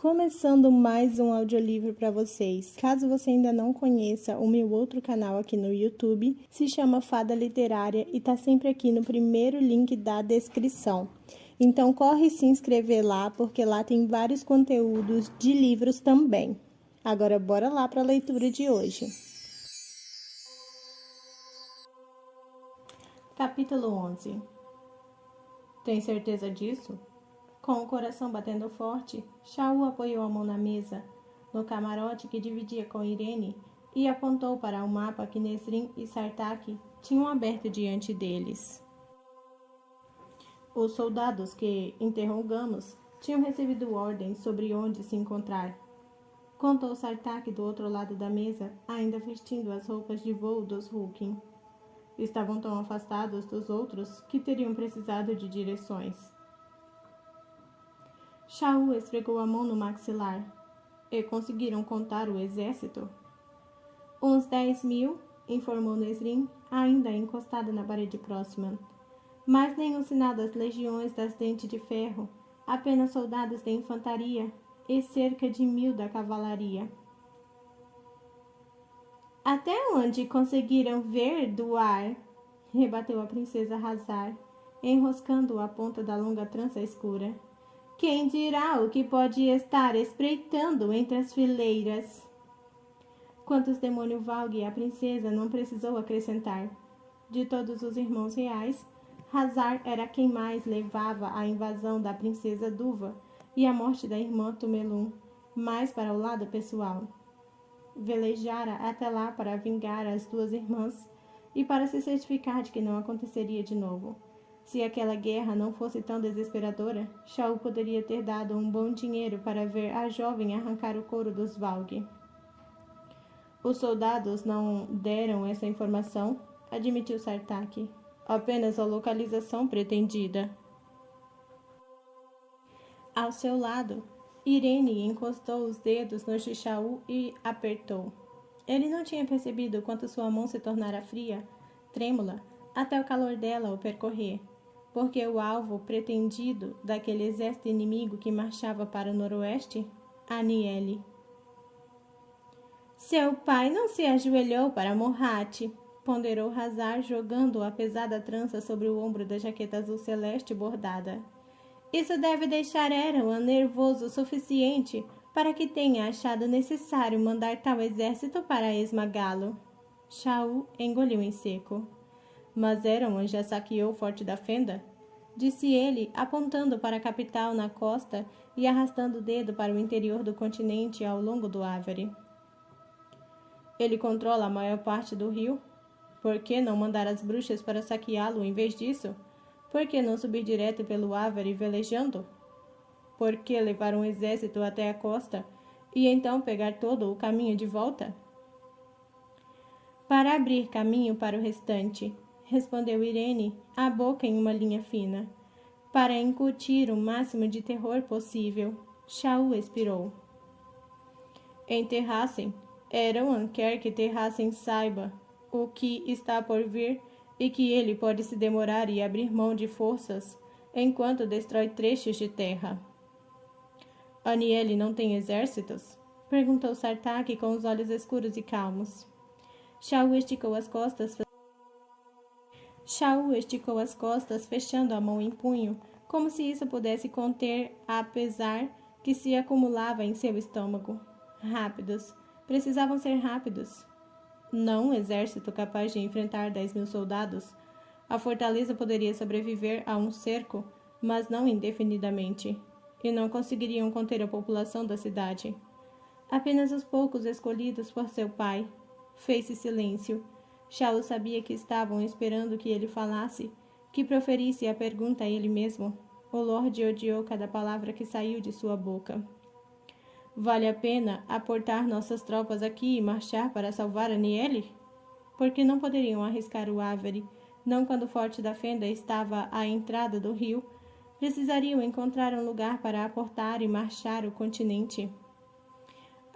Começando mais um audiolivro para vocês. Caso você ainda não conheça o meu outro canal aqui no YouTube, se chama Fada Literária e tá sempre aqui no primeiro link da descrição. Então corre se inscrever lá, porque lá tem vários conteúdos de livros também. Agora bora lá para a leitura de hoje. Capítulo 11. Tem certeza disso? Com o coração batendo forte, Shaul apoiou a mão na mesa, no camarote que dividia com Irene, e apontou para o mapa que Nesrin e Sartaq tinham aberto diante deles. Os soldados que interrogamos tinham recebido ordens sobre onde se encontrar. Contou Sartaq do outro lado da mesa, ainda vestindo as roupas de voo dos Hulkin. Estavam tão afastados dos outros que teriam precisado de direções. Shaul esfregou a mão no maxilar. E conseguiram contar o exército? Uns 10.000, informou Nesrin, ainda encostada na parede próxima. Mas nenhum sinal das legiões das dentes de ferro, apenas soldados da infantaria e cerca de 1.000 da cavalaria. Até onde conseguiram ver do ar? Rebateu a princesa Hazar, enroscando a ponta da longa trança escura. Quem dirá o que pode estar espreitando entre as fileiras? Quantos demônios valgue a princesa não precisou acrescentar. De todos os irmãos reais, Hazar era quem mais levava a invasão da princesa Duva e a morte da irmã Tumelum, mais para o lado pessoal. Velejara até lá para vingar as duas irmãs e para se certificar de que não aconteceria de novo. Se aquela guerra não fosse tão desesperadora, Shaul poderia ter dado um bom dinheiro para ver a jovem arrancar o couro dos Valg. Os soldados não deram essa informação, admitiu Sartaq. Apenas a localização pretendida. Ao seu lado, Irene encostou os dedos no de Shaul e apertou. Ele não tinha percebido quanto sua mão se tornara fria, trêmula, até o calor dela o percorrer, porque o alvo pretendido daquele exército inimigo que marchava para o noroeste, Aniele. Seu pai não se ajoelhou para Morhat, ponderou Hazar, jogando a pesada trança sobre o ombro da jaqueta azul celeste bordada. Isso deve deixar Erawan nervoso o suficiente para que tenha achado necessário mandar tal exército para esmagá-lo. Shaul engoliu em seco. Mas Erawan já saqueou o Forte da Fenda? Disse ele, apontando para a capital na costa e arrastando o dedo para o interior do continente ao longo do Avery. Ele controla a maior parte do rio? Por que não mandar as bruxas para saqueá-lo em vez disso? Por que não subir direto pelo Avery velejando? Por que levar um exército até a costa e então pegar todo o caminho de volta? Para abrir caminho para o restante, respondeu Irene, a boca em uma linha fina. Para incutir o máximo de terror possível, Shaul expirou. Enterrassem. Erawan quer que Terrassem saiba o que está por vir e que ele pode se demorar e abrir mão de forças enquanto destrói trechos de terra. Aniele não tem exércitos? Perguntou Sartaq com os olhos escuros e calmos. Shaul esticou as costas, fechando a mão em punho, como se isso pudesse conter a pesar que se acumulava em seu estômago. Rápidos. Precisavam ser rápidos. Não um exército capaz de enfrentar 10.000 soldados. A fortaleza poderia sobreviver a um cerco, mas não indefinidamente. E não conseguiriam conter a população da cidade. Apenas os poucos escolhidos por seu pai. Fez-se silêncio. Shaul sabia que estavam esperando que ele falasse, que proferisse a pergunta a ele mesmo. O Lorde odiou cada palavra que saiu de sua boca. Vale a pena aportar nossas tropas aqui e marchar para salvar Aniele? Porque não poderiam arriscar o Avery, não quando o Forte da Fenda estava à entrada do rio. Precisariam encontrar um lugar para aportar e marchar o continente.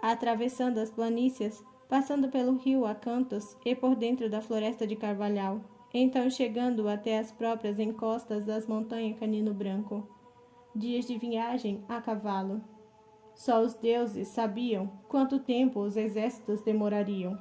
Atravessando as planícies, passando pelo rio a cantos e por dentro da floresta de carvalhal, então chegando até as próprias encostas das montanhas Canino Branco. Dias de viagem a cavalo. Só os deuses sabiam quanto tempo os exércitos demorariam.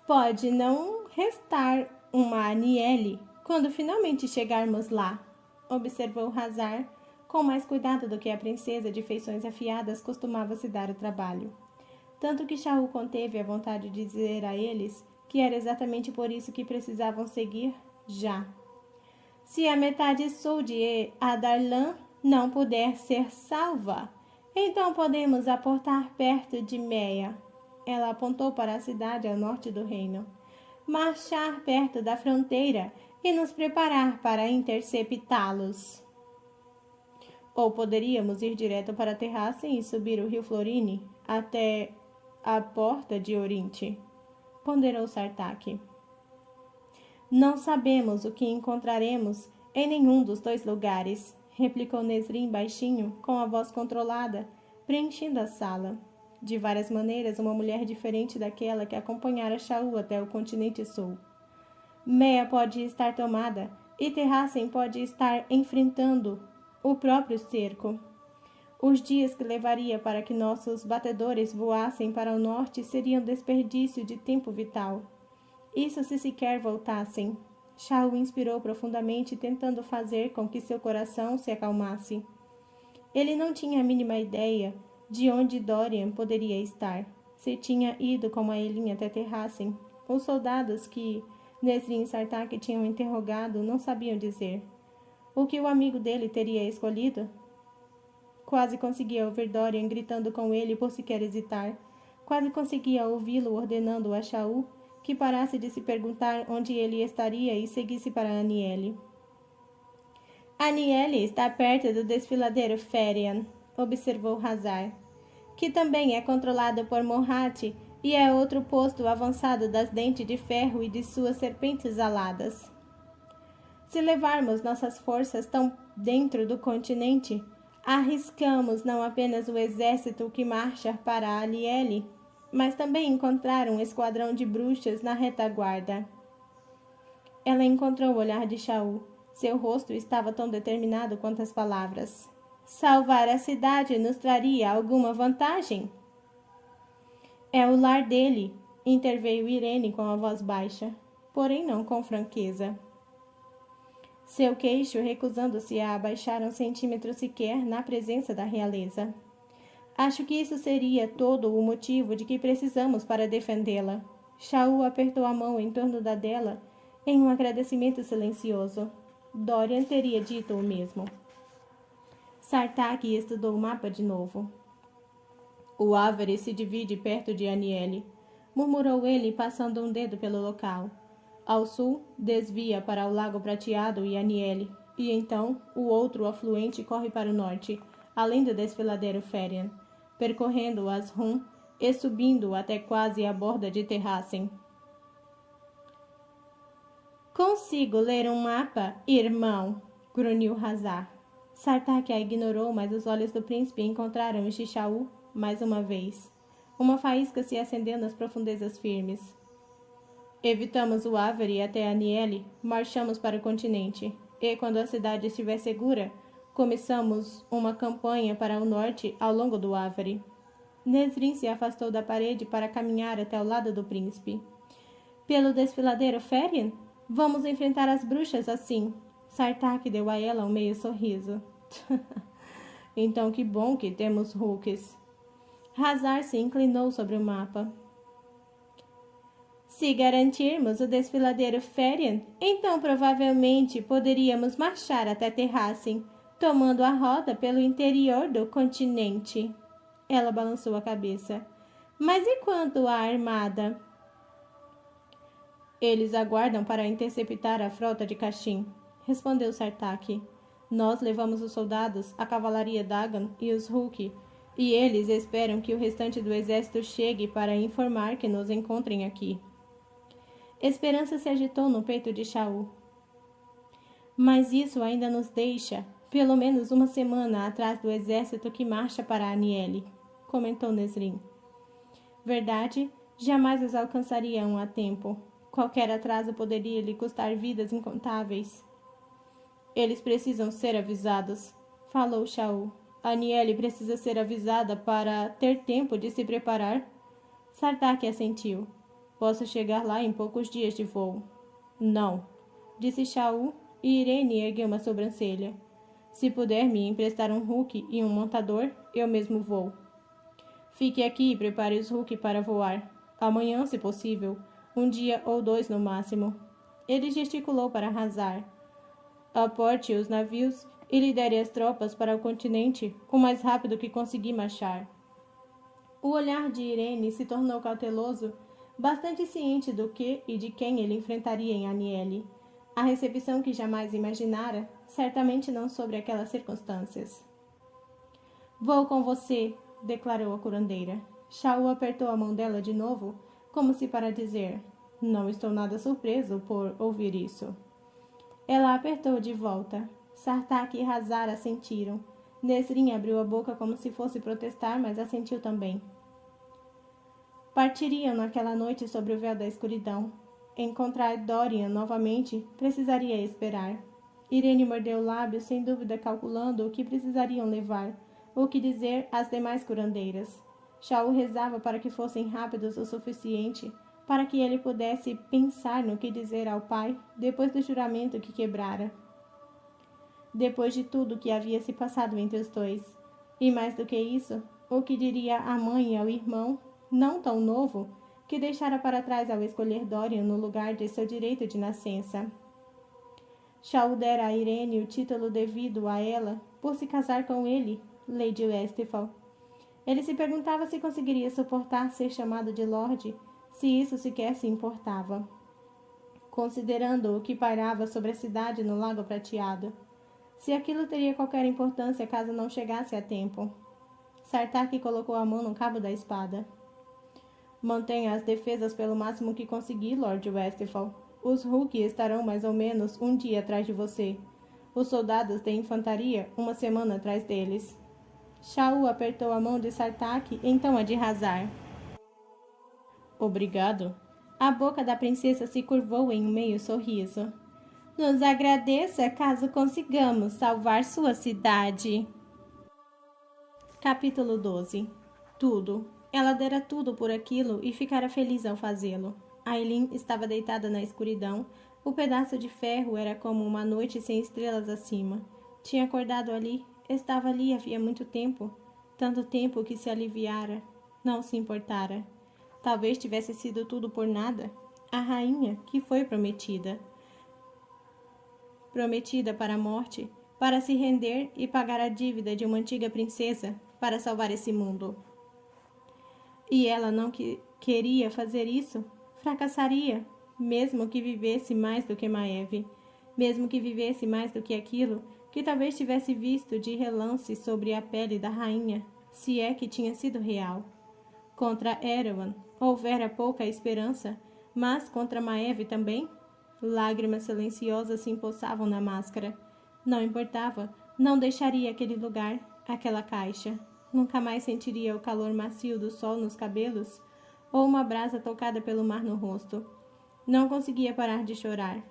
Pode não restar uma Aniele quando finalmente chegarmos lá, observou Hazar, com mais cuidado do que a princesa de feições afiadas costumava se dar o trabalho. Tanto que Shaul conteve a vontade de dizer a eles que era exatamente por isso que precisavam seguir já. Se a metade sul de Adarlan não puder ser salva, então podemos aportar perto de Meia. Ela apontou para a cidade ao norte do reino. Marchar perto da fronteira e nos preparar para interceptá-los. Ou poderíamos ir direto para Terrassen e subir o rio Florine até a porta de Orinte, ponderou Sartaq. Não sabemos o que encontraremos em nenhum dos dois lugares, replicou Nesrin baixinho, com a voz controlada, preenchendo a sala. De várias maneiras, uma mulher diferente daquela que acompanhara Shaul até o continente sul. Meia pode estar tomada e Terrassen pode estar enfrentando o próprio cerco. Os dias que levaria para que nossos batedores voassem para o norte seriam desperdício de tempo vital. Isso se sequer voltassem. Shaul inspirou profundamente, tentando fazer com que seu coração se acalmasse. Ele não tinha a mínima ideia de onde Dorian poderia estar. Se tinha ido com a Elin até Terrassen. Os soldados que Nesrin e Sartaq tinham interrogado não sabiam dizer. O que o amigo dele teria escolhido? Quase conseguia ouvir Dorian gritando com ele por sequer hesitar. Quase conseguia ouvi-lo ordenando a Shaul que parasse de se perguntar onde ele estaria e seguisse para Aniele. Aniele está perto do desfiladeiro Ferian, observou Hazar, que também é controlado por Morhat e é outro posto avançado das dentes de ferro e de suas serpentes aladas. Se levarmos nossas forças tão dentro do continente, arriscamos não apenas o exército que marcha para Aniele, mas também encontrar um esquadrão de bruxas na retaguarda. Ela encontrou o olhar de Shaul. Seu rosto estava tão determinado quanto as palavras. Salvar a cidade nos traria alguma vantagem? É o lar dele, interveio Irene com a voz baixa, porém não com franqueza. Seu queixo recusando-se a abaixar um centímetro sequer na presença da realeza. Acho que isso seria todo o motivo de que precisamos para defendê-la. Shaul apertou a mão em torno da dela em um agradecimento silencioso. Dorian teria dito o mesmo. Sartaq estudou o mapa de novo. O Ávere se divide perto de Aniele, murmurou ele passando um dedo pelo local. Ao sul, desvia para o Lago Prateado e Aniele, e então o outro afluente corre para o norte, além do desfiladeiro Ferian, percorrendo o Ashun e subindo até quase a borda de Terrassen. Consigo ler um mapa, irmão, grunhiu Hazar. Sartaq a ignorou, mas os olhos do príncipe encontraram os de Shaul mais uma vez. Uma faísca se acendeu nas profundezas firmes. Evitamos o Ávere até Aniele, marchamos para o continente, e quando a cidade estiver segura, começamos uma campanha para o norte ao longo do Ávere. Nesrin se afastou da parede para caminhar até o lado do príncipe. Pelo desfiladeiro Ferian? Vamos enfrentar as bruxas assim. Sartaq deu a ela um meio sorriso. Então que bom que temos Hooks. Hazar se inclinou sobre o mapa. Se garantirmos o desfiladeiro Ferian, então provavelmente poderíamos marchar até Terrassen, tomando a rota pelo interior do continente. Ela balançou a cabeça. Mas e quanto à armada? Eles aguardam para interceptar a frota de Kashin, respondeu Sartaq. Nós levamos os soldados, a cavalaria Dagan e os Hulk, e eles esperam que o restante do exército chegue para informar que nos encontrem aqui. Esperança se agitou no peito de Shaul. Mas isso ainda nos deixa pelo menos uma semana atrás do exército que marcha para Aniele, comentou Nesrin. Verdade, jamais os alcançariam a tempo. Qualquer atraso poderia lhe custar vidas incontáveis. Eles precisam ser avisados, falou Shaul. Aniele precisa ser avisada para ter tempo de se preparar. Sartaq assentiu. Posso chegar lá em poucos dias de voo. Não, disse Shaul, e Irene ergueu uma sobrancelha. Se puder me emprestar um Hulk e um montador, eu mesmo vou. Fique aqui e prepare os Hulk para voar. Amanhã, se possível. Um dia ou 2 no máximo. Ele gesticulou para arrasar. Aporte os navios e lidere as tropas para o continente o mais rápido que conseguir marchar. O olhar de Irene se tornou cauteloso, bastante ciente do que e de quem ele enfrentaria em Aniele. A recepção que jamais imaginara, certamente não sobre aquelas circunstâncias. Vou com você, declarou a curandeira. Shaul apertou a mão dela de novo, como se para dizer: não estou nada surpreso por ouvir isso. Ela apertou de volta. Sartaq e Hazar assentiram. Nesrin abriu a boca como se fosse protestar, mas assentiu também. Partiriam naquela noite sobre o véu da escuridão. Encontrar Dorian novamente precisaria esperar. Irene mordeu o lábio, sem dúvida calculando o que precisariam levar, o que dizer às demais curandeiras. Shaul rezava para que fossem rápidos o suficiente para que ele pudesse pensar no que dizer ao pai depois do juramento que quebrara. Depois de tudo que havia se passado entre os dois. E mais do que isso, o que diria a mãe ao irmão, não tão novo, que deixara para trás ao escolher Dorian no lugar de seu direito de nascença. Shaul dera a Irene o título devido a ela por se casar com ele, Lady Westphal. Ele se perguntava se conseguiria suportar ser chamado de Lorde, se isso sequer se importava. Considerando o que pairava sobre a cidade no Lago Prateado, se aquilo teria qualquer importância caso não chegasse a tempo. Sartaq colocou a mão no cabo da espada. Mantenha as defesas pelo máximo que conseguir, Lord Westphal. Os Hulk estarão mais ou menos um dia atrás de você. Os soldados de infantaria, uma semana atrás deles. Shaul apertou a mão de Sartaq, então a de Hazar. Obrigado. A boca da princesa se curvou em um meio sorriso. Nos agradeça caso consigamos salvar sua cidade. Capítulo 12. Tudo. Ela dera tudo por aquilo e ficara feliz ao fazê-lo. Ailin estava deitada na escuridão. O pedaço de ferro era como uma noite sem estrelas acima. Tinha acordado ali. Estava ali havia muito tempo. Tanto tempo que se aliviara. Não se importara. Talvez tivesse sido tudo por nada. A rainha que foi prometida. Prometida para a morte, para se render e pagar a dívida de uma antiga princesa, para salvar esse mundo. E ela não queria fazer isso? Fracassaria, mesmo que vivesse mais do que Maeve, mesmo que vivesse mais do que aquilo que talvez tivesse visto de relance sobre a pele da rainha, se é que tinha sido real. Contra Erawan houvera pouca esperança, mas contra Maeve também? Lágrimas silenciosas se empoçavam na máscara. Não importava, não deixaria aquele lugar, aquela caixa. Nunca mais sentiria o calor macio do sol nos cabelos ou uma brasa tocada pelo mar no rosto. Não conseguia parar de chorar,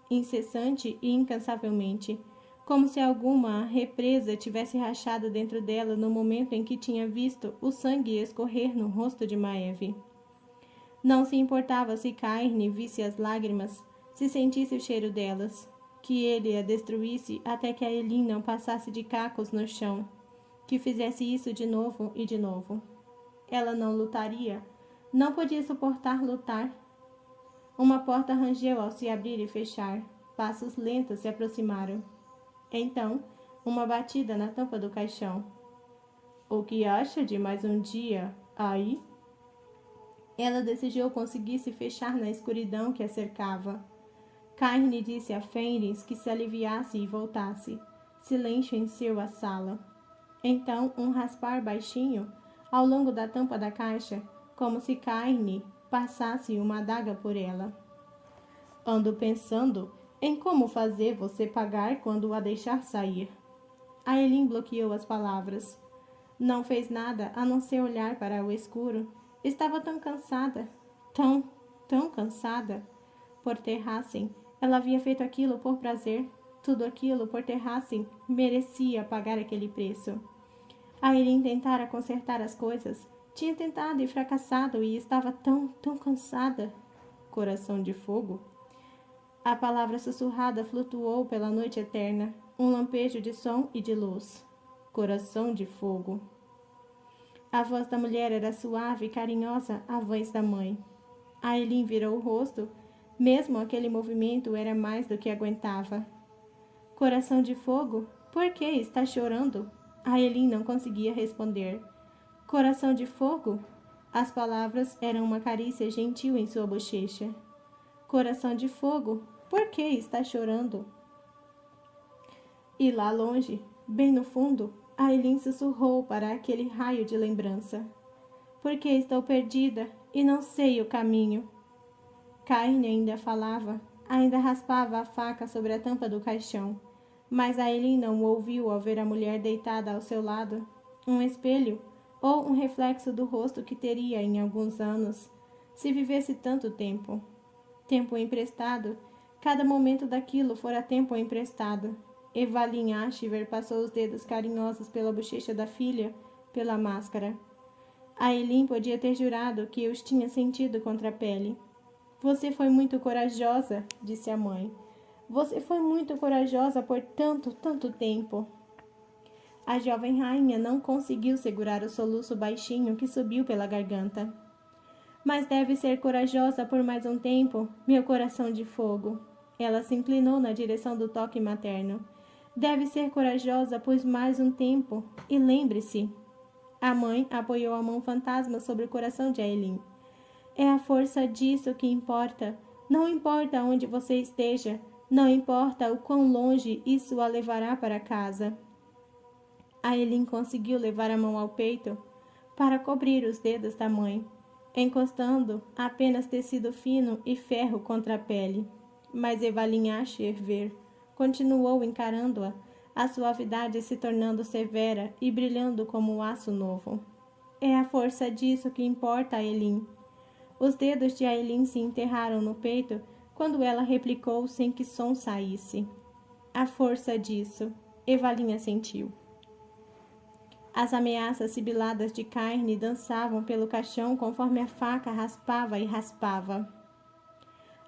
incessante e incansavelmente, como se alguma represa tivesse rachado dentro dela no momento em que tinha visto o sangue escorrer no rosto de Maeve. Não se importava se Cairne visse as lágrimas, se sentisse o cheiro delas, que ele a destruísse até que a Ailin não passasse de cacos no chão, que fizesse isso de novo e de novo. Ela não lutaria, não podia suportar lutar. Uma porta rangeu ao se abrir e fechar, passos lentos se aproximaram. Então, uma batida na tampa do caixão. O que acha de mais um dia aí? Ela desejou conseguir se fechar na escuridão que a cercava. Cairne disse a Fenris que se aliviasse e voltasse. Silêncio encheu a sala. Então, um raspar baixinho, ao longo da tampa da caixa, como se Cairne passasse uma adaga por ela. Ando pensando em como fazer você pagar quando a deixar sair. Ailin bloqueou as palavras. Não fez nada a não ser olhar para o escuro. Estava tão cansada, tão cansada. Por Terrassen, ela havia feito aquilo por prazer. Tudo aquilo por Terrassen merecia pagar aquele preço. Aileen tentara consertar as coisas. Tinha tentado e fracassado e estava tão cansada. Coração de fogo. A palavra sussurrada flutuou pela noite eterna, um lampejo de som e de luz. Coração de fogo. A voz da mulher era suave e carinhosa, a voz da mãe. Aileen virou o rosto. Mesmo aquele movimento era mais do que aguentava. Coração de fogo? Por que está chorando? Aileen não conseguia responder. Coração de fogo? As palavras eram uma carícia gentil em sua bochecha. Coração de fogo? Por que está chorando? E lá longe, bem no fundo, Aileen sussurrou para aquele raio de lembrança. Porque estou perdida e não sei o caminho. Caine ainda falava, ainda raspava a faca sobre a tampa do caixão, mas Aileen não o ouviu ao ver a mulher deitada ao seu lado, um espelho ou um reflexo do rosto que teria em alguns anos, se vivesse tanto tempo. Tempo emprestado, cada momento daquilo fora tempo emprestado. Evaline Ashver passou os dedos carinhosos pela bochecha da filha, pela máscara. Aileen podia ter jurado que os tinha sentido contra a pele. Você foi muito corajosa, disse a mãe. Você foi muito corajosa por tanto tempo. A jovem rainha não conseguiu segurar o soluço baixinho que subiu pela garganta. Mas deve ser corajosa por mais um tempo, meu coração de fogo. Ela se inclinou na direção do toque materno. Deve ser corajosa por mais um tempo. E lembre-se. A mãe apoiou a mão fantasma sobre o coração de Aileen. É a força disso que importa. Não importa onde você esteja. Não importa o quão longe isso a levará para casa. Aileen conseguiu levar a mão ao peito para cobrir os dedos da mãe, encostando apenas tecido fino e ferro contra a pele. Mas Evaline Ashver continuou encarando-a, a suavidade se tornando severa e brilhando como um aço novo. É a força disso que importa, Aileen. Os dedos de Aileen se enterraram no peito quando ela replicou sem que som saísse. A força disso, Evaline assentiu. As ameaças sibiladas de Cairne dançavam pelo caixão conforme a faca raspava e raspava.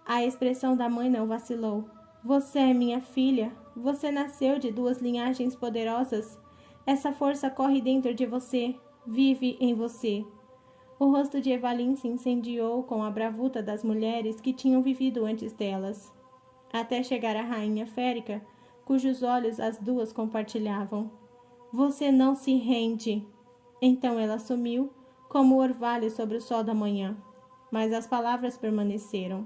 A expressão da mãe não vacilou. Você é minha filha. Você nasceu de duas linhagens poderosas. Essa força corre dentro de você. Vive em você. O rosto de Evaline se incendiou com a bravuta das mulheres que tinham vivido antes delas, até chegar à rainha férica, cujos olhos as duas compartilhavam. Você não se rende. Então ela sumiu, como o orvalho sobre o sol da manhã. Mas as palavras permaneceram.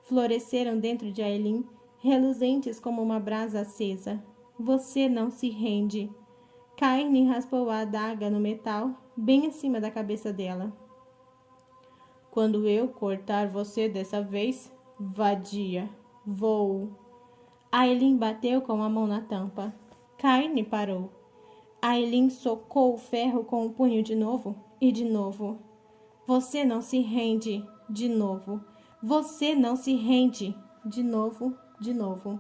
Floresceram dentro de Aileen, reluzentes como uma brasa acesa. Você não se rende. Cairne raspou a adaga no metal, bem acima da cabeça dela. Quando eu cortar você dessa vez, vadia, vou. Aileen bateu com a mão na tampa. Cairne parou. Aileen socou o ferro com o punho de novo e de novo. Você não se rende, de novo. Você não se rende, de novo,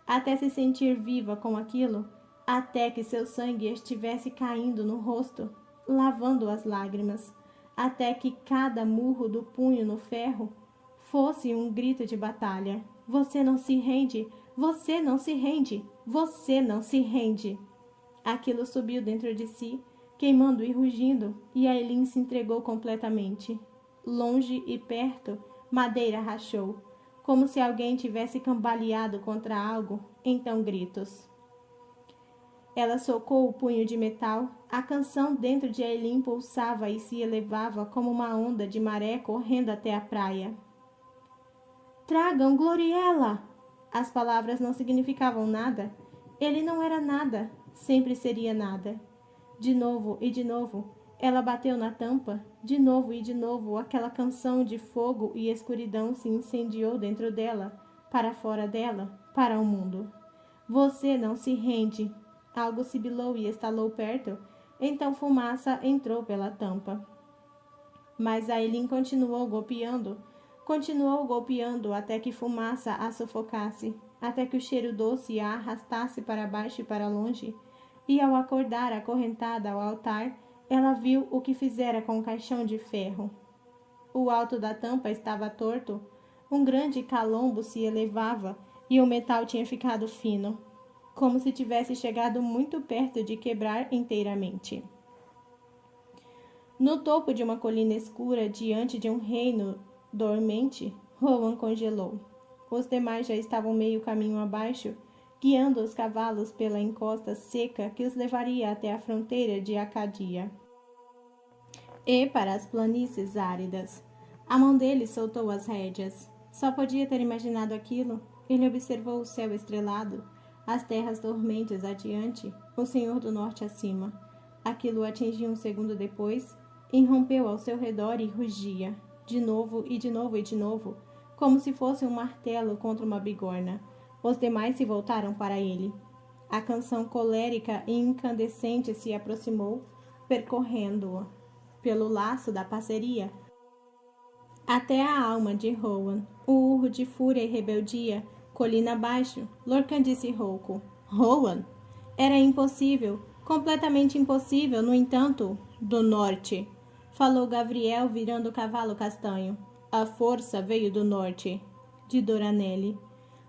até se sentir viva com aquilo, até que seu sangue estivesse caindo no rosto, lavando as lágrimas, até que cada murro do punho no ferro fosse um grito de batalha. Você não se rende, você não se rende, você não se rende. Aquilo subiu dentro de si, queimando e rugindo, e Aileen se entregou completamente. Longe e perto, madeira rachou, como se alguém tivesse cambaleado contra algo, então gritos. Ela socou o punho de metal, a canção dentro de Aileen pulsava e se elevava como uma onda de maré correndo até a praia. Tragam Gloriela! As palavras não significavam nada. Ele não era nada, sempre seria nada. De novo e de novo, ela bateu na tampa. De novo e de novo, aquela canção de fogo e escuridão se incendiou dentro dela, para fora dela, para o mundo. Você não se rende. Algo sibilou e estalou perto, então fumaça entrou pela tampa. Mas Aileen continuou golpeando até que fumaça a sufocasse, até que o cheiro doce a arrastasse para baixo e para longe. e ao acordar acorrentada ao altar, ela viu o que fizera com o caixão de ferro. O alto da tampa estava torto, um grande calombo se elevava e o metal tinha ficado fino, como se tivesse chegado muito perto de quebrar inteiramente. No topo de uma colina escura, diante de um reino dormente, Rowan congelou. Os demais já estavam meio caminho abaixo, guiando os cavalos pela encosta seca que os levaria até a fronteira de Acadia e para as planícies áridas. A mão dele soltou as rédeas. Só podia ter imaginado aquilo. Ele observou o céu estrelado, as terras dormentes adiante, o Senhor do Norte acima. Aquilo o atingiu um segundo depois, irrompeu ao seu redor e rugia, de novo e de novo e de novo, como se fosse um martelo contra uma bigorna. Os demais se voltaram para ele. A canção colérica e incandescente se aproximou, percorrendo-o pelo laço da parceria até a alma de Rowan. O urro de fúria e rebeldia, colina abaixo, Lorcan disse rouco. Rowan? Era impossível, completamente impossível, no entanto, do norte, falou Gavriel virando o cavalo castanho. A força veio do norte, de Doranelli.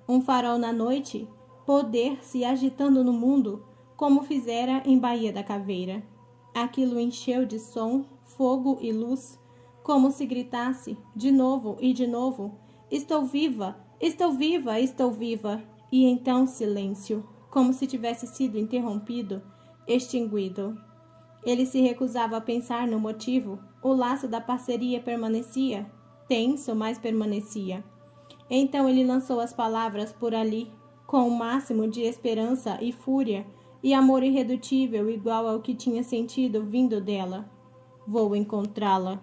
Um farol na noite, poder se agitando no mundo, como fizera em Baía da Caveira. Aquilo encheu de som, fogo e luz, como se gritasse, de novo e de novo, estou viva, estou viva, estou viva. E então silêncio, como se tivesse sido interrompido, extinguido. Ele se recusava a pensar no motivo. O laço da parceria permanecia, tenso, mas permanecia. Então ele lançou as palavras por ali, com o máximo de esperança e fúria, e amor irredutível igual ao que tinha sentido vindo dela. Vou encontrá-la.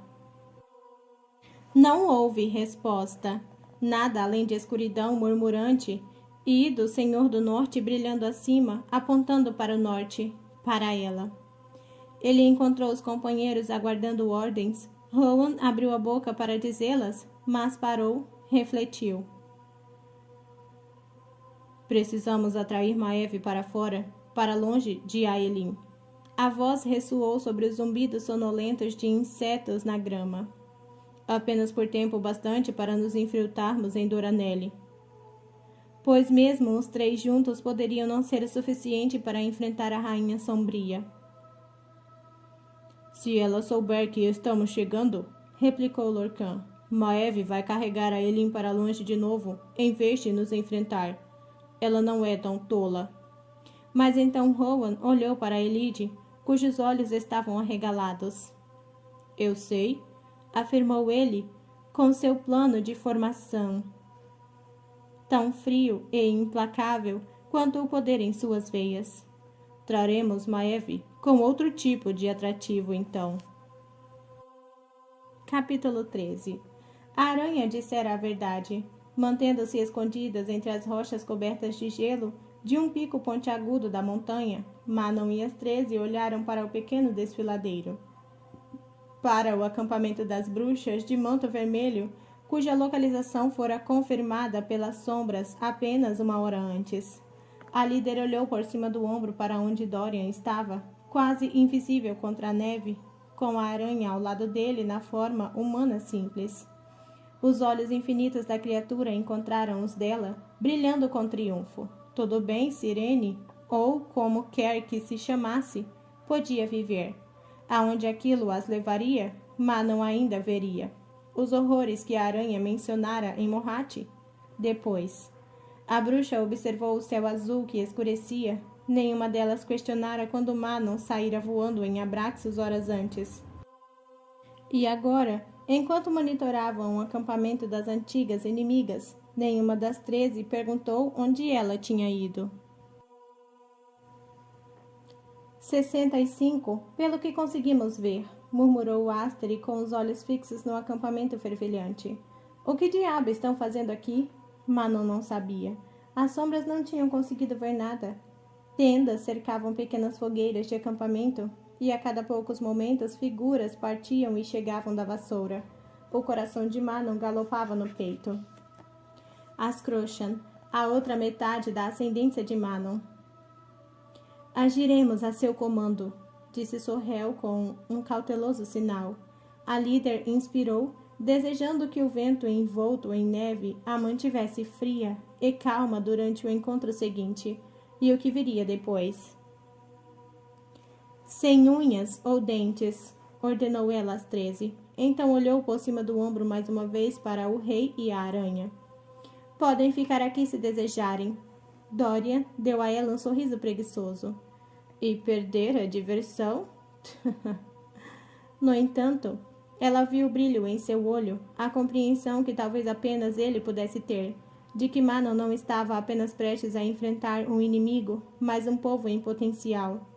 Não houve resposta. Nada além de escuridão murmurante e do Senhor do Norte brilhando acima, apontando para o norte, para ela. Ele encontrou os companheiros aguardando ordens. Rowan abriu a boca para dizê-las, mas parou, refletiu. Precisamos atrair Maeve para fora, para longe de Aelin. A voz ressoou sobre os zumbidos sonolentos de insetos na grama. Apenas por tempo bastante para nos infiltrarmos em Doranelli. Pois mesmo os três juntos poderiam não ser o suficiente para enfrentar a Rainha Sombria. Se ela souber que estamos chegando, replicou Lorcan, Maeve vai carregar Aelin para longe de novo, em vez de nos enfrentar. Ela não é tão tola. Mas então Rowan olhou para Elide, cujos olhos estavam arregalados. Eu sei, afirmou ele, com seu plano de formação, tão frio e implacável quanto o poder em suas veias. Traremos Maeve com outro tipo de atrativo, então. Capítulo 13. A aranha dissera a verdade, mantendo-se escondidas entre as rochas cobertas de gelo de um pico pontiagudo da montanha. Manon e as 13 olharam para o pequeno desfiladeiro, para o acampamento das bruxas de manto vermelho, cuja localização fora confirmada pelas sombras apenas uma hora antes. A líder olhou por cima do ombro para onde Dorian estava, quase invisível contra a neve, com a aranha ao lado dele na forma humana simples. Os olhos infinitos da criatura encontraram os dela, brilhando com triunfo. Tudo bem, Sirene, ou como quer que se chamasse, podia viver. Aonde aquilo as levaria, Manon ainda veria. Os horrores que a aranha mencionara em Morhat. Depois, a bruxa observou o céu azul que escurecia. Nenhuma delas questionara quando Manon saíra voando em Abraxos horas antes. E agora, enquanto monitoravam o acampamento das antigas inimigas, nenhuma das 13 perguntou onde ela tinha ido. 65, pelo que conseguimos ver, murmurou Asteri com os olhos fixos no acampamento fervilhante. O que diabo estão fazendo aqui? Manon não sabia. As sombras não tinham conseguido ver nada. Tendas cercavam pequenas fogueiras de acampamento, e a cada poucos momentos figuras partiam e chegavam da vassoura. O coração de Manon galopava no peito. Ascrochan, a outra metade da ascendência de Manon. Agiremos a seu comando, disse Sorrel com um cauteloso sinal. A líder inspirou, desejando que o vento envolto em neve a mantivesse fria e calma durante o encontro seguinte e o que viria depois. Sem unhas ou dentes, ordenou ela às 13. Então olhou por cima do ombro mais uma vez para o rei e a aranha. Podem ficar aqui se desejarem. Dorian deu a ela um sorriso preguiçoso. E perder a diversão? No entanto, ela viu o brilho em seu olho, a compreensão que talvez apenas ele pudesse ter, de que Manon não estava apenas prestes a enfrentar um inimigo, mas um povo em potencial.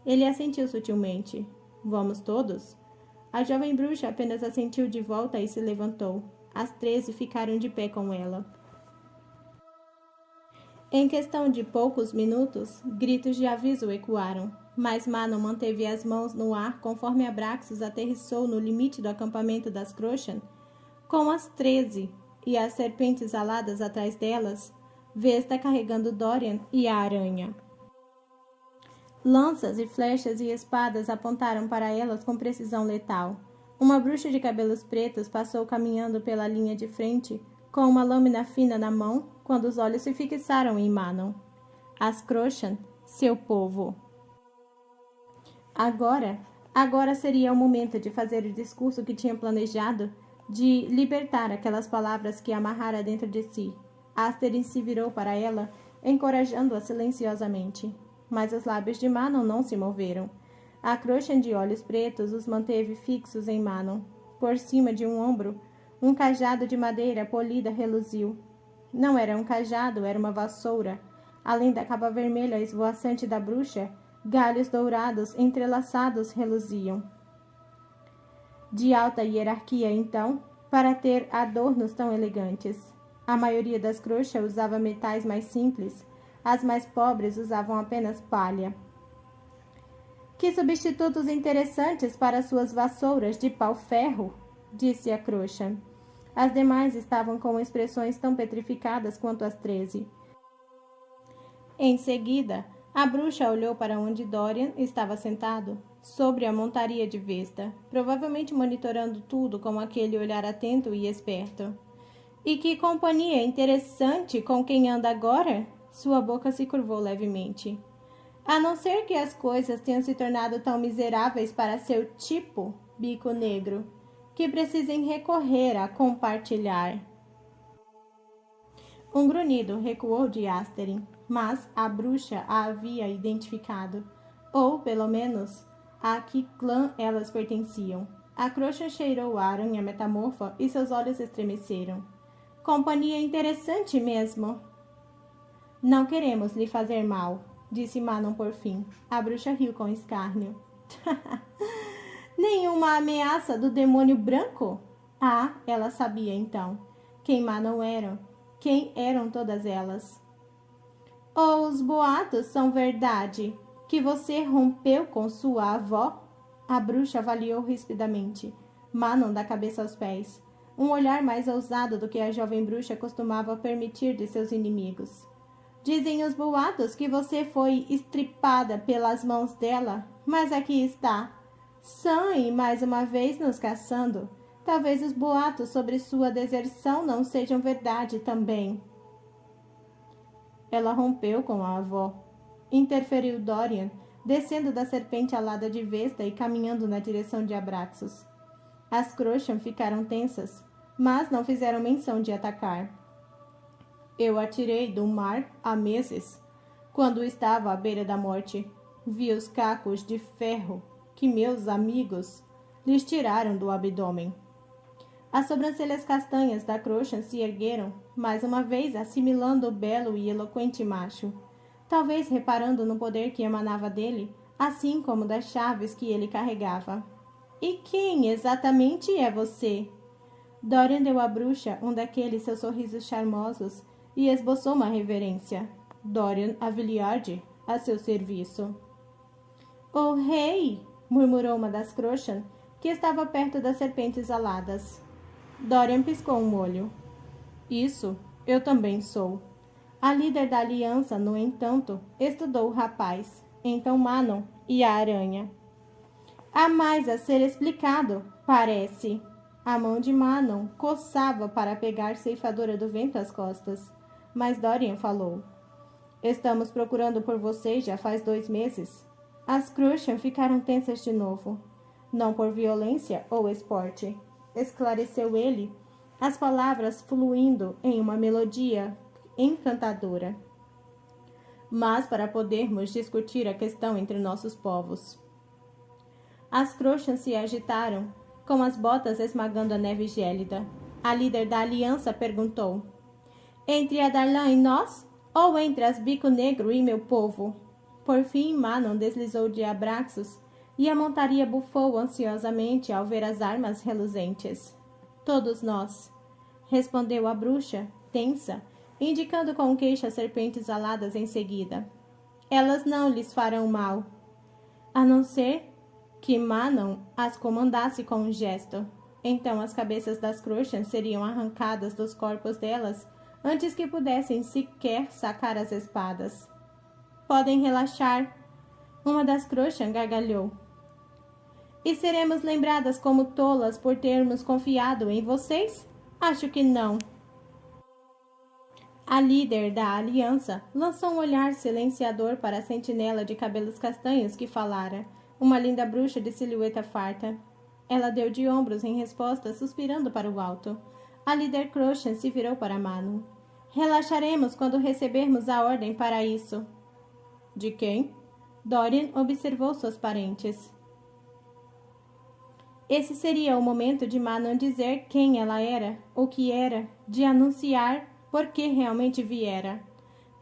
Ele assentiu sutilmente. Vamos todos? A jovem bruxa apenas assentiu de volta e se levantou. As 13 ficaram de pé com ela. Em questão de poucos minutos, gritos de aviso ecoaram, mas Manon manteve as mãos no ar conforme Abraxos aterrissou no limite do acampamento das Crochan, com as 13 e as serpentes aladas atrás delas, Vesta carregando Dorian e a aranha. Lanças e flechas e espadas apontaram para elas com precisão letal. Uma bruxa de cabelos pretos passou caminhando pela linha de frente, com uma lâmina fina na mão, quando os olhos se fixaram em Manon. As Crochan, seu povo. Agora seria o momento de fazer o discurso que tinha planejado, de libertar aquelas palavras que amarrara dentro de si. Asterin se virou para ela, encorajando-a silenciosamente. Mas os lábios de Manon não se moveram. A Crochan de olhos pretos os manteve fixos em Manon. Por cima de um ombro, um cajado de madeira polida reluziu. Não era um cajado, era uma vassoura. Além da capa vermelha esvoaçante da bruxa, galhos dourados entrelaçados reluziam. De alta hierarquia, então, para ter adornos tão elegantes. A maioria das Crochan usava metais mais simples. As mais pobres usavam apenas palha. Que substitutos interessantes para suas vassouras de pau-ferro, disse a Crochan. As demais estavam com expressões tão petrificadas quanto as 13. Em seguida, a bruxa olhou para onde Dorian estava sentado, sobre a montaria de Vesta, provavelmente monitorando tudo com aquele olhar atento e esperto. E que companhia interessante com quem anda agora? Sua boca se curvou levemente. A não ser que as coisas tenham se tornado tão miseráveis para seu tipo, bico negro, que precisem recorrer a compartilhar. Um grunhido recuou de Asterin, mas a bruxa a havia identificado, ou, pelo menos, a que clã elas pertenciam. A Crochan cheirou a aranha metamorfa e seus olhos estremeceram. Companhia interessante mesmo. Não queremos lhe fazer mal, disse Manon por fim. A bruxa riu com escárnio. Nenhuma ameaça do demônio branco? Ah, ela sabia então. Quem Manon eram? Quem eram todas elas? Ou os boatos são verdade? Que você rompeu com sua avó? A bruxa avaliou rispidamente. Manon da cabeça aos pés. Um olhar mais ousado do que a jovem bruxa costumava permitir de seus inimigos. Dizem os boatos que você foi estripada pelas mãos dela, mas aqui está, sã e mais uma vez nos caçando. Talvez os boatos sobre sua deserção não sejam verdade também. Ela rompeu com a avó. Interferiu Dorian, descendo da serpente alada de Vesta e caminhando na direção de Abraxos. As Crochan ficaram tensas, mas não fizeram menção de atacar. Eu atirei do mar há meses, quando estava à beira da morte. Vi os cacos de ferro que meus amigos lhes tiraram do abdômen. As sobrancelhas castanhas da Crochan se ergueram, mais uma vez assimilando o belo e eloquente macho, talvez reparando no poder que emanava dele, assim como das chaves que ele carregava. E quem exatamente é você? Dorian deu à bruxa um daqueles seus sorrisos charmosos e esboçou uma reverência. Dorian Aviliard, a seu serviço. O rei! Murmurou uma das Crochan, que estava perto das serpentes aladas. Dorian piscou um olho. Isso, eu também sou. A líder da aliança, no entanto, estudou o rapaz. Então Manon e a aranha. Há mais a ser explicado, parece. A mão de Manon coçava para pegar Ceifadora do Vento às costas. Mas Dorian falou. Estamos procurando por vocês já faz 2 meses. As Crucian ficaram tensas de novo. Não por violência ou esporte, esclareceu ele, as palavras fluindo em uma melodia encantadora. Mas para podermos discutir a questão entre nossos povos. As Crucian se agitaram, com as botas esmagando a neve gélida. A líder da aliança perguntou: Entre a Darlan e nós? Ou entre as Bico Negro e meu povo? Por fim, Manon deslizou de abraços e a montaria bufou ansiosamente ao ver as armas reluzentes. Todos nós, respondeu a bruxa, tensa, indicando com o queixo as serpentes aladas em seguida. Elas não lhes farão mal, a não ser que Manon as comandasse com um gesto. Então as cabeças das Crucian seriam arrancadas dos corpos delas antes que pudessem sequer sacar as espadas. Podem relaxar. Uma das Crucian gargalhou. E seremos lembradas como tolas por termos confiado em vocês? Acho que não. A líder da aliança lançou um olhar silenciador para a sentinela de cabelos castanhos que falara, uma linda bruxa de silhueta farta. Ela deu de ombros em resposta, suspirando para o alto. A líder Crucian se virou para Manon. Relaxaremos quando recebermos a ordem para isso. De quem? Dorian observou suas parentes. Esse seria o momento de Manon dizer quem ela era, o que era, de anunciar por que realmente viera.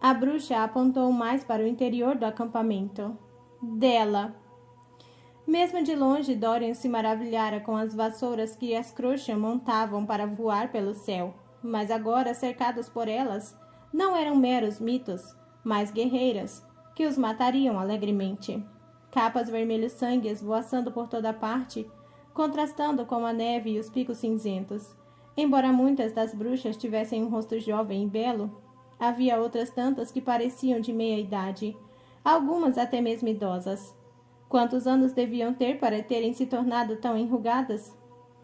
A bruxa apontou mais para o interior do acampamento. Dela. Mesmo de longe, Dorian se maravilhara com as vassouras que as Crucian montavam para voar pelo céu. Mas agora, cercados por elas, não eram meros mitos, mas guerreiras, que os matariam alegremente. Capas vermelhos sangues voaçando por toda parte, contrastando com a neve e os picos cinzentos. Embora muitas das bruxas tivessem um rosto jovem e belo, havia outras tantas que pareciam de meia idade, algumas até mesmo idosas. Quantos anos deviam ter para terem se tornado tão enrugadas?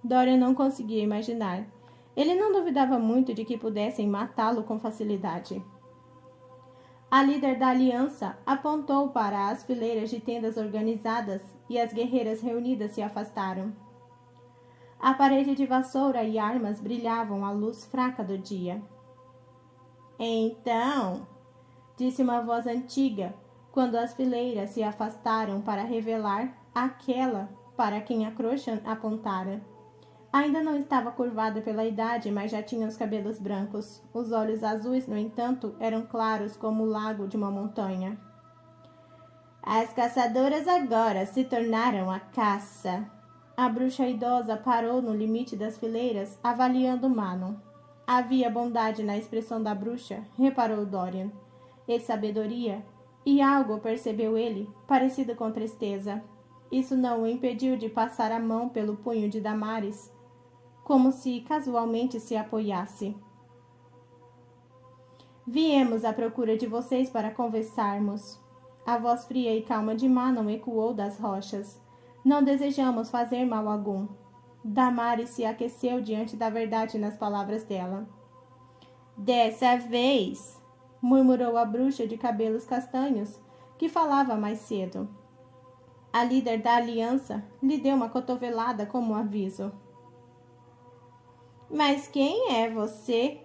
Dorian não conseguia imaginar. Ele não duvidava muito de que pudessem matá-lo com facilidade. A líder da aliança apontou para as fileiras de tendas organizadas e as guerreiras reunidas se afastaram. A parede de vassoura e armas brilhavam à luz fraca do dia. Então, disse uma voz antiga, quando as fileiras se afastaram para revelar aquela para quem a Crucian apontara. Ainda não estava curvada pela idade, mas já tinha os cabelos brancos. Os olhos azuis, no entanto, eram claros como o lago de uma montanha. As caçadoras agora se tornaram a caça. A bruxa idosa parou no limite das fileiras, avaliando Manon. Havia bondade na expressão da bruxa, reparou Dorian, e sabedoria, e algo, percebeu ele, parecido com tristeza. Isso não o impediu de passar a mão pelo punho de Damaris, como se casualmente se apoiasse. Viemos à procura de vocês para conversarmos. A voz fria e calma de Manon ecoou das rochas. Não desejamos fazer mal algum. Damaris se aqueceu diante da verdade nas palavras dela. Dessa vez, murmurou a bruxa de cabelos castanhos, que falava mais cedo. A líder da aliança lhe deu uma cotovelada como aviso. Mas quem é você?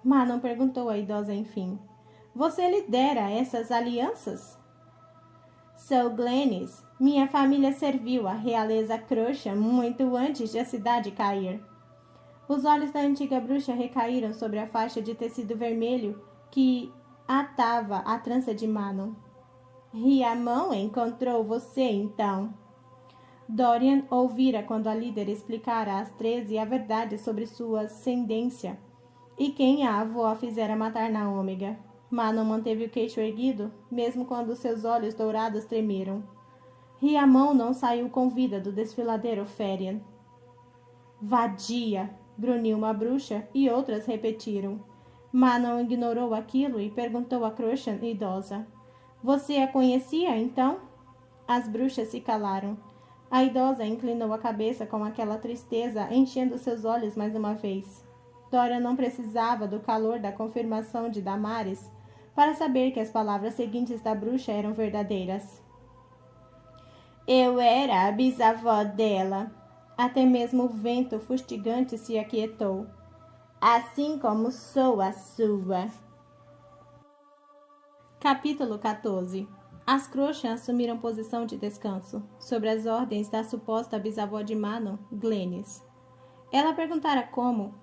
Manon perguntou a idosa enfim. Você lidera essas alianças? Sou Glennis. Minha família serviu a realeza Crucian muito antes de a cidade cair. Os olhos da antiga bruxa recaíram sobre a faixa de tecido vermelho que atava a trança de Manon. Riamão encontrou você, então. Dorian ouvira quando a líder explicara às 13 a verdade sobre sua ascendência e quem a avó a fizera matar na Ômega. Manon manteve o queixo erguido, mesmo quando seus olhos dourados tremeram. Riamão não saiu com vida do desfiladeiro Ferian. Vadia! Grunhiu uma bruxa e outras repetiram. Manon ignorou aquilo e perguntou à Crucian idosa. Você a conhecia, então? As bruxas se calaram. A idosa inclinou a cabeça com aquela tristeza, enchendo seus olhos mais uma vez. Dorian não precisava do calor da confirmação de Damares para saber que as palavras seguintes da bruxa eram verdadeiras. Eu era a bisavó dela. Até mesmo o vento fustigante se aquietou. Assim como sou a sua. Capítulo 14. As Crochan assumiram posição de descanso, sobre as ordens da suposta bisavó de Manon, Glennis. Ela perguntara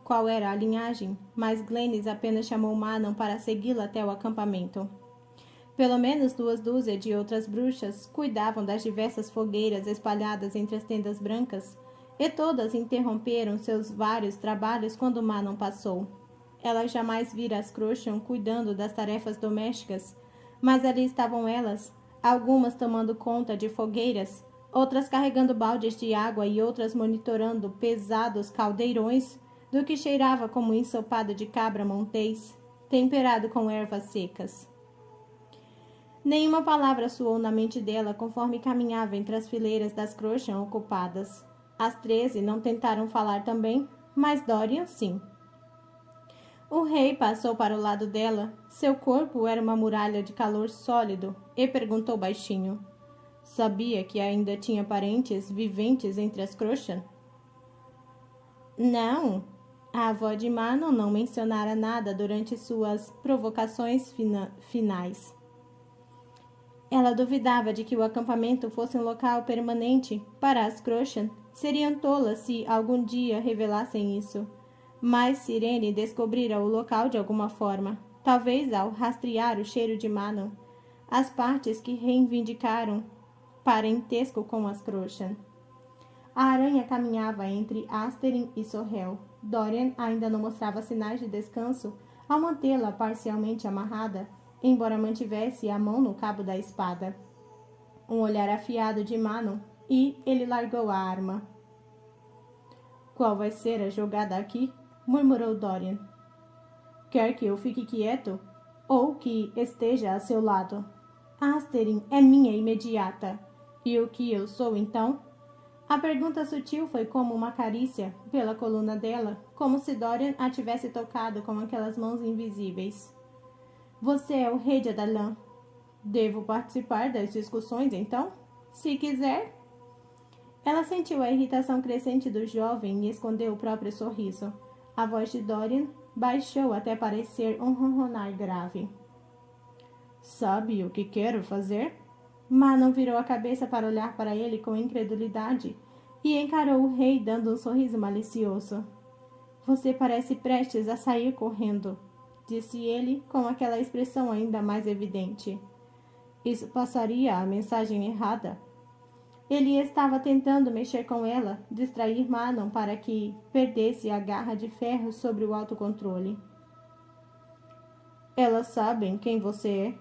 qual era a linhagem, mas Glennis apenas chamou Manon para segui-la até o acampamento. Pelo menos 2 dúzias de outras bruxas cuidavam das diversas fogueiras espalhadas entre as tendas brancas, e todas interromperam seus vários trabalhos quando Manon passou. Ela jamais vira as Crochan cuidando das tarefas domésticas, mas ali estavam elas, algumas tomando conta de fogueiras, outras carregando baldes de água e outras monitorando pesados caldeirões do que cheirava como ensopado de cabra montês, temperado com ervas secas. Nenhuma palavra soou na mente dela conforme caminhava entre as fileiras das Crochan ocupadas. As 13 não tentaram falar também, mas Dorian sim. O rei passou para o lado dela. Seu corpo era uma muralha de calor sólido e perguntou baixinho. Sabia que ainda tinha parentes viventes entre as Crochan? Não. A avó de Manon não mencionara nada durante suas provocações finais. Ela duvidava de que o acampamento fosse um local permanente para as Crochan. Seriam tolas se algum dia revelassem isso. Mas Cyrene descobrira o local de alguma forma, talvez ao rastrear o cheiro de Manon, as partes que reivindicaram parentesco com as Crochan. A aranha caminhava entre Asterin e Sorrel. Dorian ainda não mostrava sinais de descanso ao mantê-la parcialmente amarrada, embora mantivesse a mão no cabo da espada. Um olhar afiado de Manon e ele largou a arma. Qual vai ser a jogada aqui? Murmurou Dorian. Quer que eu fique quieto? Ou que esteja a seu lado? Asterin é minha imediata. E o que eu sou, então? A pergunta sutil foi como uma carícia pela coluna dela, como se Dorian a tivesse tocado com aquelas mãos invisíveis. Você é o rei de Adalan. Devo participar das discussões, então? Se quiser. Ela sentiu a irritação crescente do jovem e escondeu o próprio sorriso. A voz de Dorian baixou até parecer um ronronar grave. Sabe o que quero fazer? Manon virou a cabeça para olhar para ele com incredulidade e encarou o rei dando um sorriso malicioso. Você parece prestes a sair correndo, disse ele com aquela expressão ainda mais evidente. Isso passaria a mensagem errada. Ele estava tentando mexer com ela, distrair Manon para que perdesse a garra de ferro sobre o autocontrole. Elas sabem quem você é,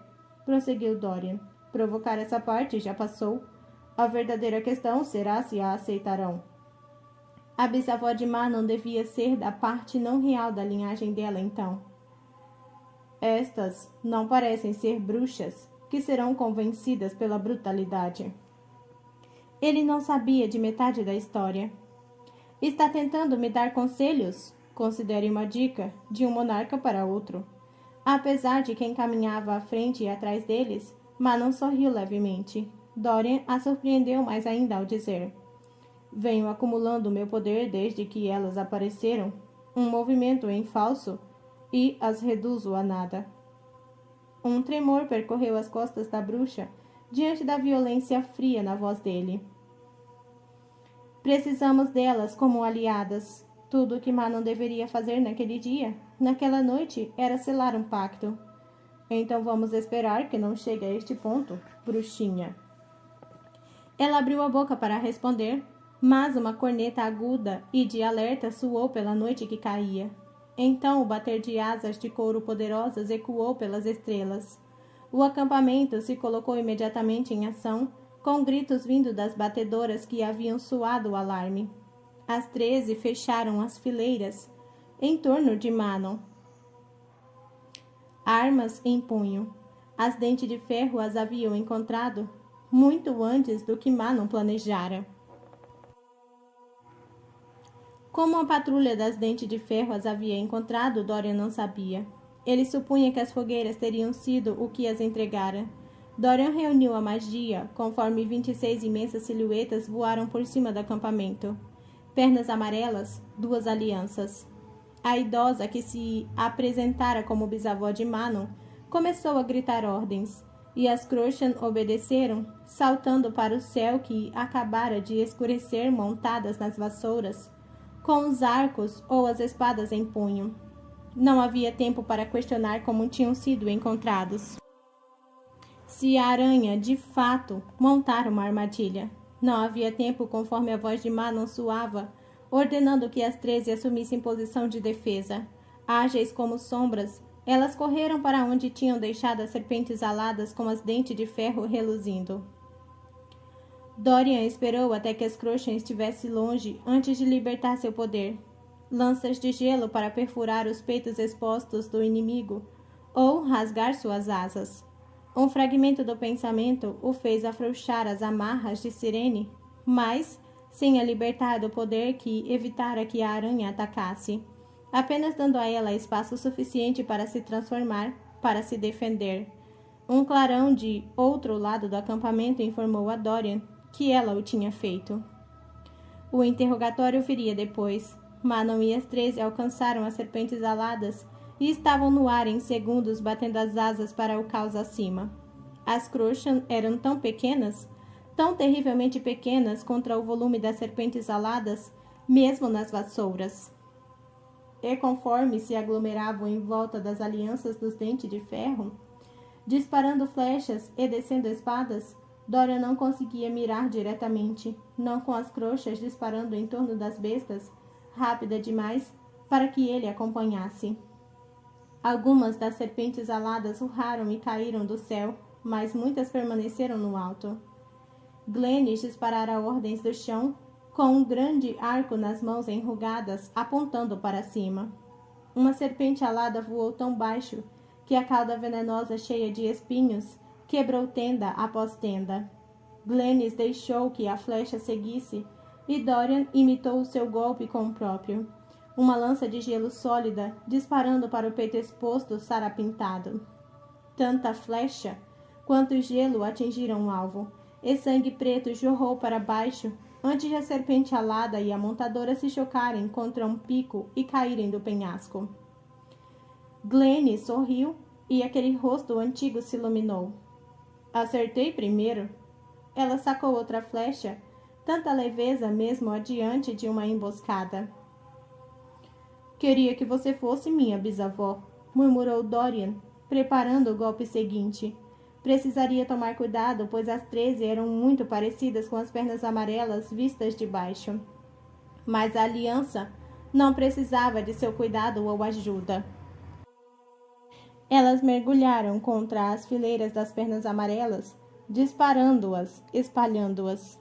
prosseguiu Dorian. Provocar essa parte já passou. A verdadeira questão será se a aceitarão. A bisavó de Manon devia ser da parte não real da linhagem dela, então. Estas não parecem ser bruxas, que serão convencidas pela brutalidade. Ele não sabia de metade da história. Está tentando me dar conselhos? Considere uma dica, de um monarca para outro. Apesar de quem caminhava à frente e atrás deles, Manon sorriu levemente. Dorian a surpreendeu mais ainda ao dizer: Venho acumulando meu poder desde que elas apareceram, um movimento em falso, e as reduzo a nada. Um tremor percorreu as costas da bruxa diante da violência fria na voz dele. Precisamos delas como aliadas. Tudo o que Manon deveria fazer naquele dia, naquela noite, era selar um pacto. Então vamos esperar que não chegue a este ponto, bruxinha. Ela abriu a boca para responder, mas uma corneta aguda e de alerta soou pela noite que caía. Então o bater de asas de couro poderosas ecoou pelas estrelas. O acampamento se colocou imediatamente em ação, com gritos vindo das batedoras que haviam soado o alarme. As 13 fecharam as fileiras em torno de Manon, armas em punho. As Dentes de Ferro as haviam encontrado muito antes do que Manon planejara. Como a patrulha das Dentes de Ferro as havia encontrado, Dorian não sabia. Ele supunha que as fogueiras teriam sido o que as entregara. Dorian reuniu a magia, conforme 26 imensas silhuetas voaram por cima do acampamento. Pernas amarelas, 2 alianças. A idosa, que se apresentara como bisavó de Manon, começou a gritar ordens, e as Crochan obedeceram, saltando para o céu que acabara de escurecer montadas nas vassouras, com os arcos ou as espadas em punho. Não havia tempo para questionar como tinham sido encontrados. Se a aranha, de fato, montara uma armadilha. Não havia tempo, conforme a voz de Manon soava, ordenando que as 13 assumissem posição de defesa. Ágeis como sombras, elas correram para onde tinham deixado as serpentes aladas com as dentes de ferro reluzindo. Dorian esperou até que as Crochan estivesse longe antes de libertar seu poder. Lanças de gelo para perfurar os peitos expostos do inimigo ou rasgar suas asas. Um fragmento do pensamento o fez afrouxar as amarras de Sirene, mas sem a libertar do poder que evitara que a aranha atacasse, apenas dando a ela espaço suficiente para se transformar, para se defender. Um clarão de outro lado do acampamento informou a Dorian que ela o tinha feito. O interrogatório viria depois. Manon e as 13 alcançaram as serpentes aladas e estavam no ar em segundos, batendo as asas para o caos acima. As Crochan eram tão pequenas, tão terrivelmente pequenas contra o volume das serpentes aladas, mesmo nas vassouras. E conforme se aglomeravam em volta das alianças dos dentes de ferro, disparando flechas e descendo espadas, Dorian não conseguia mirar diretamente, não com as Crochas disparando em torno das bestas, rápida demais para que ele acompanhasse. Algumas das serpentes aladas urraram e caíram do céu, mas muitas permaneceram no alto. Glennis disparara ordens do chão, com um grande arco nas mãos enrugadas, apontando para cima. Uma serpente alada voou tão baixo que a cauda venenosa cheia de espinhos quebrou tenda após tenda. Glennis deixou que a flecha seguisse e Dorian imitou o seu golpe com o próprio. Uma lança de gelo sólida disparando para o peito exposto sarapintado. Tanta flecha quanto gelo atingiram o alvo, e sangue preto jorrou para baixo antes de a serpente alada e a montadora se chocarem contra um pico e caírem do penhasco. Glennis sorriu e aquele rosto antigo se iluminou. Acertei primeiro. Ela sacou outra flecha, tanta leveza mesmo adiante de uma emboscada. Queria que você fosse minha bisavó, murmurou Dorian, preparando o golpe seguinte. Precisaria tomar cuidado, pois as 13 eram muito parecidas com as pernas amarelas vistas de baixo. Mas a aliança não precisava de seu cuidado ou ajuda. Elas mergulharam contra as fileiras das pernas amarelas, disparando-as, espalhando-as.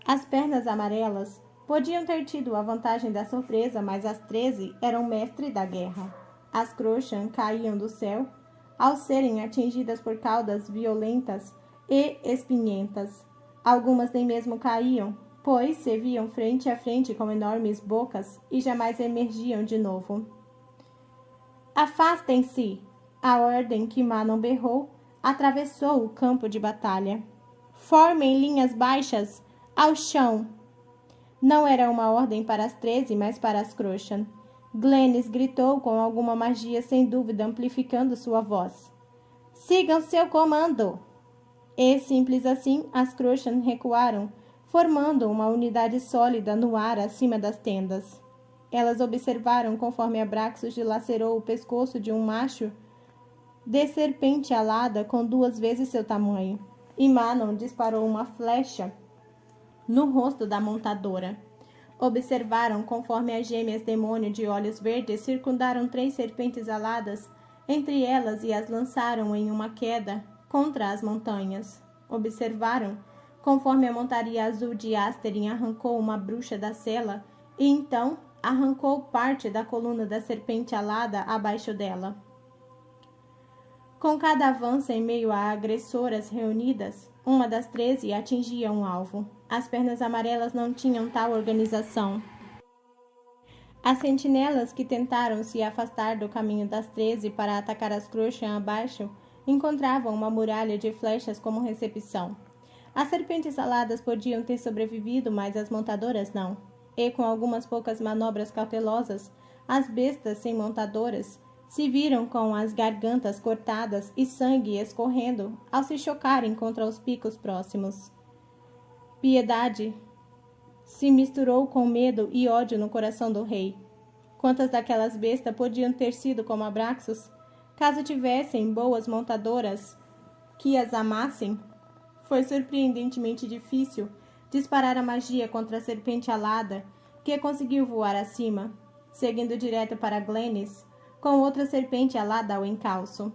As pernas amarelas podiam ter tido a vantagem da surpresa, mas as 13 eram mestres da guerra. As Crochan caíam do céu ao serem atingidas por caudas violentas e espinhentas. Algumas nem mesmo caíam, pois se viam frente a frente com enormes bocas e jamais emergiam de novo. Afastem-se! A ordem que Manon berrou atravessou o campo de batalha. Formem linhas baixas ao chão! Não era uma ordem para as 13, mas para as Crochan. Glennis gritou com alguma magia, sem dúvida amplificando sua voz. Sigam seu comando! E, simples assim, as Crochan recuaram, formando uma unidade sólida no ar acima das tendas. Elas observaram conforme Abraxos dilacerou o pescoço de um macho de serpente alada com 2 vezes seu tamanho, e Manon disparou uma flecha no rosto da montadora. Observaram conforme as gêmeas demônio de olhos verdes circundaram 3 serpentes aladas entre elas e as lançaram em uma queda contra as montanhas. Observaram conforme a montaria azul de Asterin arrancou uma bruxa da cela e então arrancou parte da coluna da serpente alada abaixo dela. Com cada avanço em meio a agressoras reunidas, uma das 13 atingia um alvo. As pernas amarelas não tinham tal organização. As sentinelas que tentaram se afastar do caminho das 13 para atacar as Crochan abaixo encontravam uma muralha de flechas como recepção. As serpentes aladas podiam ter sobrevivido, mas as montadoras não. E com algumas poucas manobras cautelosas, as bestas sem montadoras se viram com as gargantas cortadas e sangue escorrendo ao se chocarem contra os picos próximos. Piedade se misturou com medo e ódio no coração do rei. Quantas daquelas bestas podiam ter sido como Abraxos, caso tivessem boas montadoras que as amassem? Foi surpreendentemente difícil disparar a magia contra a serpente alada, que conseguiu voar acima, seguindo direto para Glennis, com outra serpente alada ao encalço.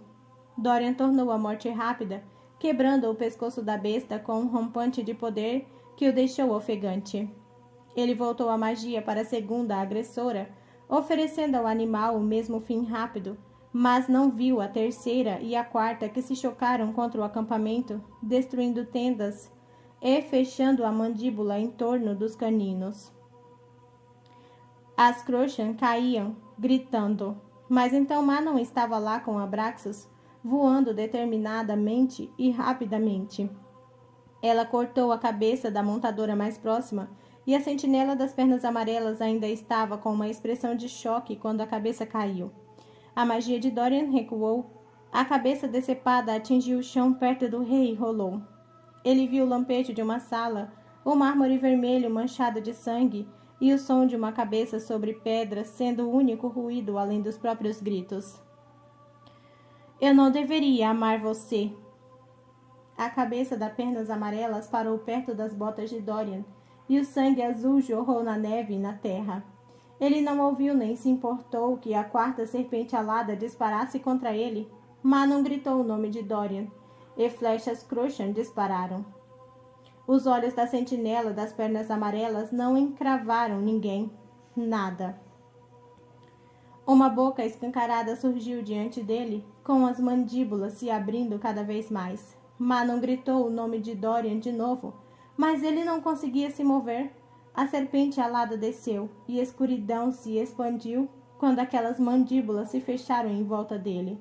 Dorian tornou a morte rápida, quebrando o pescoço da besta com um rompante de poder que o deixou ofegante. Ele voltou a magia para a segunda agressora, oferecendo ao animal o mesmo fim rápido, mas não viu a terceira e a quarta que se chocaram contra o acampamento, destruindo tendas e fechando a mandíbula em torno dos caninos. As Crochan caíam, gritando, mas então Manon estava lá com Abraxos, voando determinadamente e rapidamente. Ela cortou a cabeça da montadora mais próxima e a sentinela das pernas amarelas ainda estava com uma expressão de choque quando a cabeça caiu. A magia de Dorian recuou. A cabeça decepada atingiu o chão perto do rei e rolou. Ele viu o lampejo de uma sala, o mármore vermelho manchado de sangue e o som de uma cabeça sobre pedras sendo o único ruído além dos próprios gritos. Eu não deveria amar você. A cabeça das pernas amarelas parou perto das botas de Dorian e o sangue azul jorrou na neve e na terra. Ele não ouviu nem se importou que a quarta serpente alada disparasse contra ele. Manon gritou o nome de Dorian, e flechas Crochan dispararam. Os olhos da sentinela das pernas amarelas não encravaram ninguém. Nada. Uma boca escancarada surgiu diante dele, com as mandíbulas se abrindo cada vez mais. Manon gritou o nome de Dorian de novo, mas ele não conseguia se mover. A serpente alada desceu, e a escuridão se expandiu quando aquelas mandíbulas se fecharam em volta dele,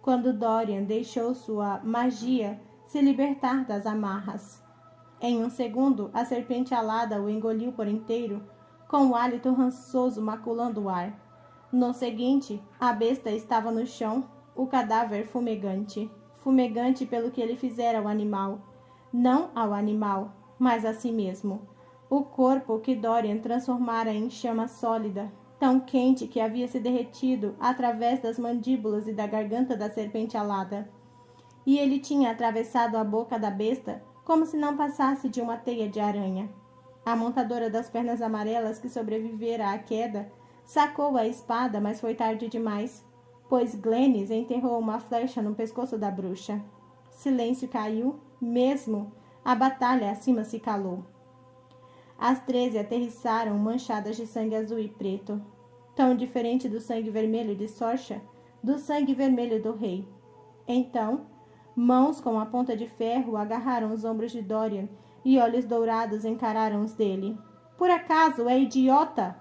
quando Dorian deixou sua magia se libertar das amarras. Em um segundo, a serpente alada o engoliu por inteiro, com o hálito rançoso maculando o ar. No seguinte, a besta estava no chão, o cadáver fumegante. Fumegante pelo que ele fizera ao animal. Não ao animal, mas a si mesmo. O corpo que Dorian transformara em chama sólida, tão quente que havia se derretido através das mandíbulas e da garganta da serpente alada. E ele tinha atravessado a boca da besta como se não passasse de uma teia de aranha. A montadora das pernas amarelas que sobrevivera à queda sacou a espada, mas foi tarde demais, pois Glennis enterrou uma flecha no pescoço da bruxa. Silêncio caiu, mesmo a batalha acima se calou. As 13 aterrissaram manchadas de sangue azul e preto, tão diferente do sangue vermelho de Sorcha, do sangue vermelho do rei. Então, mãos com a ponta de ferro agarraram os ombros de Dorian e olhos dourados encararam os dele. Por acaso é idiota?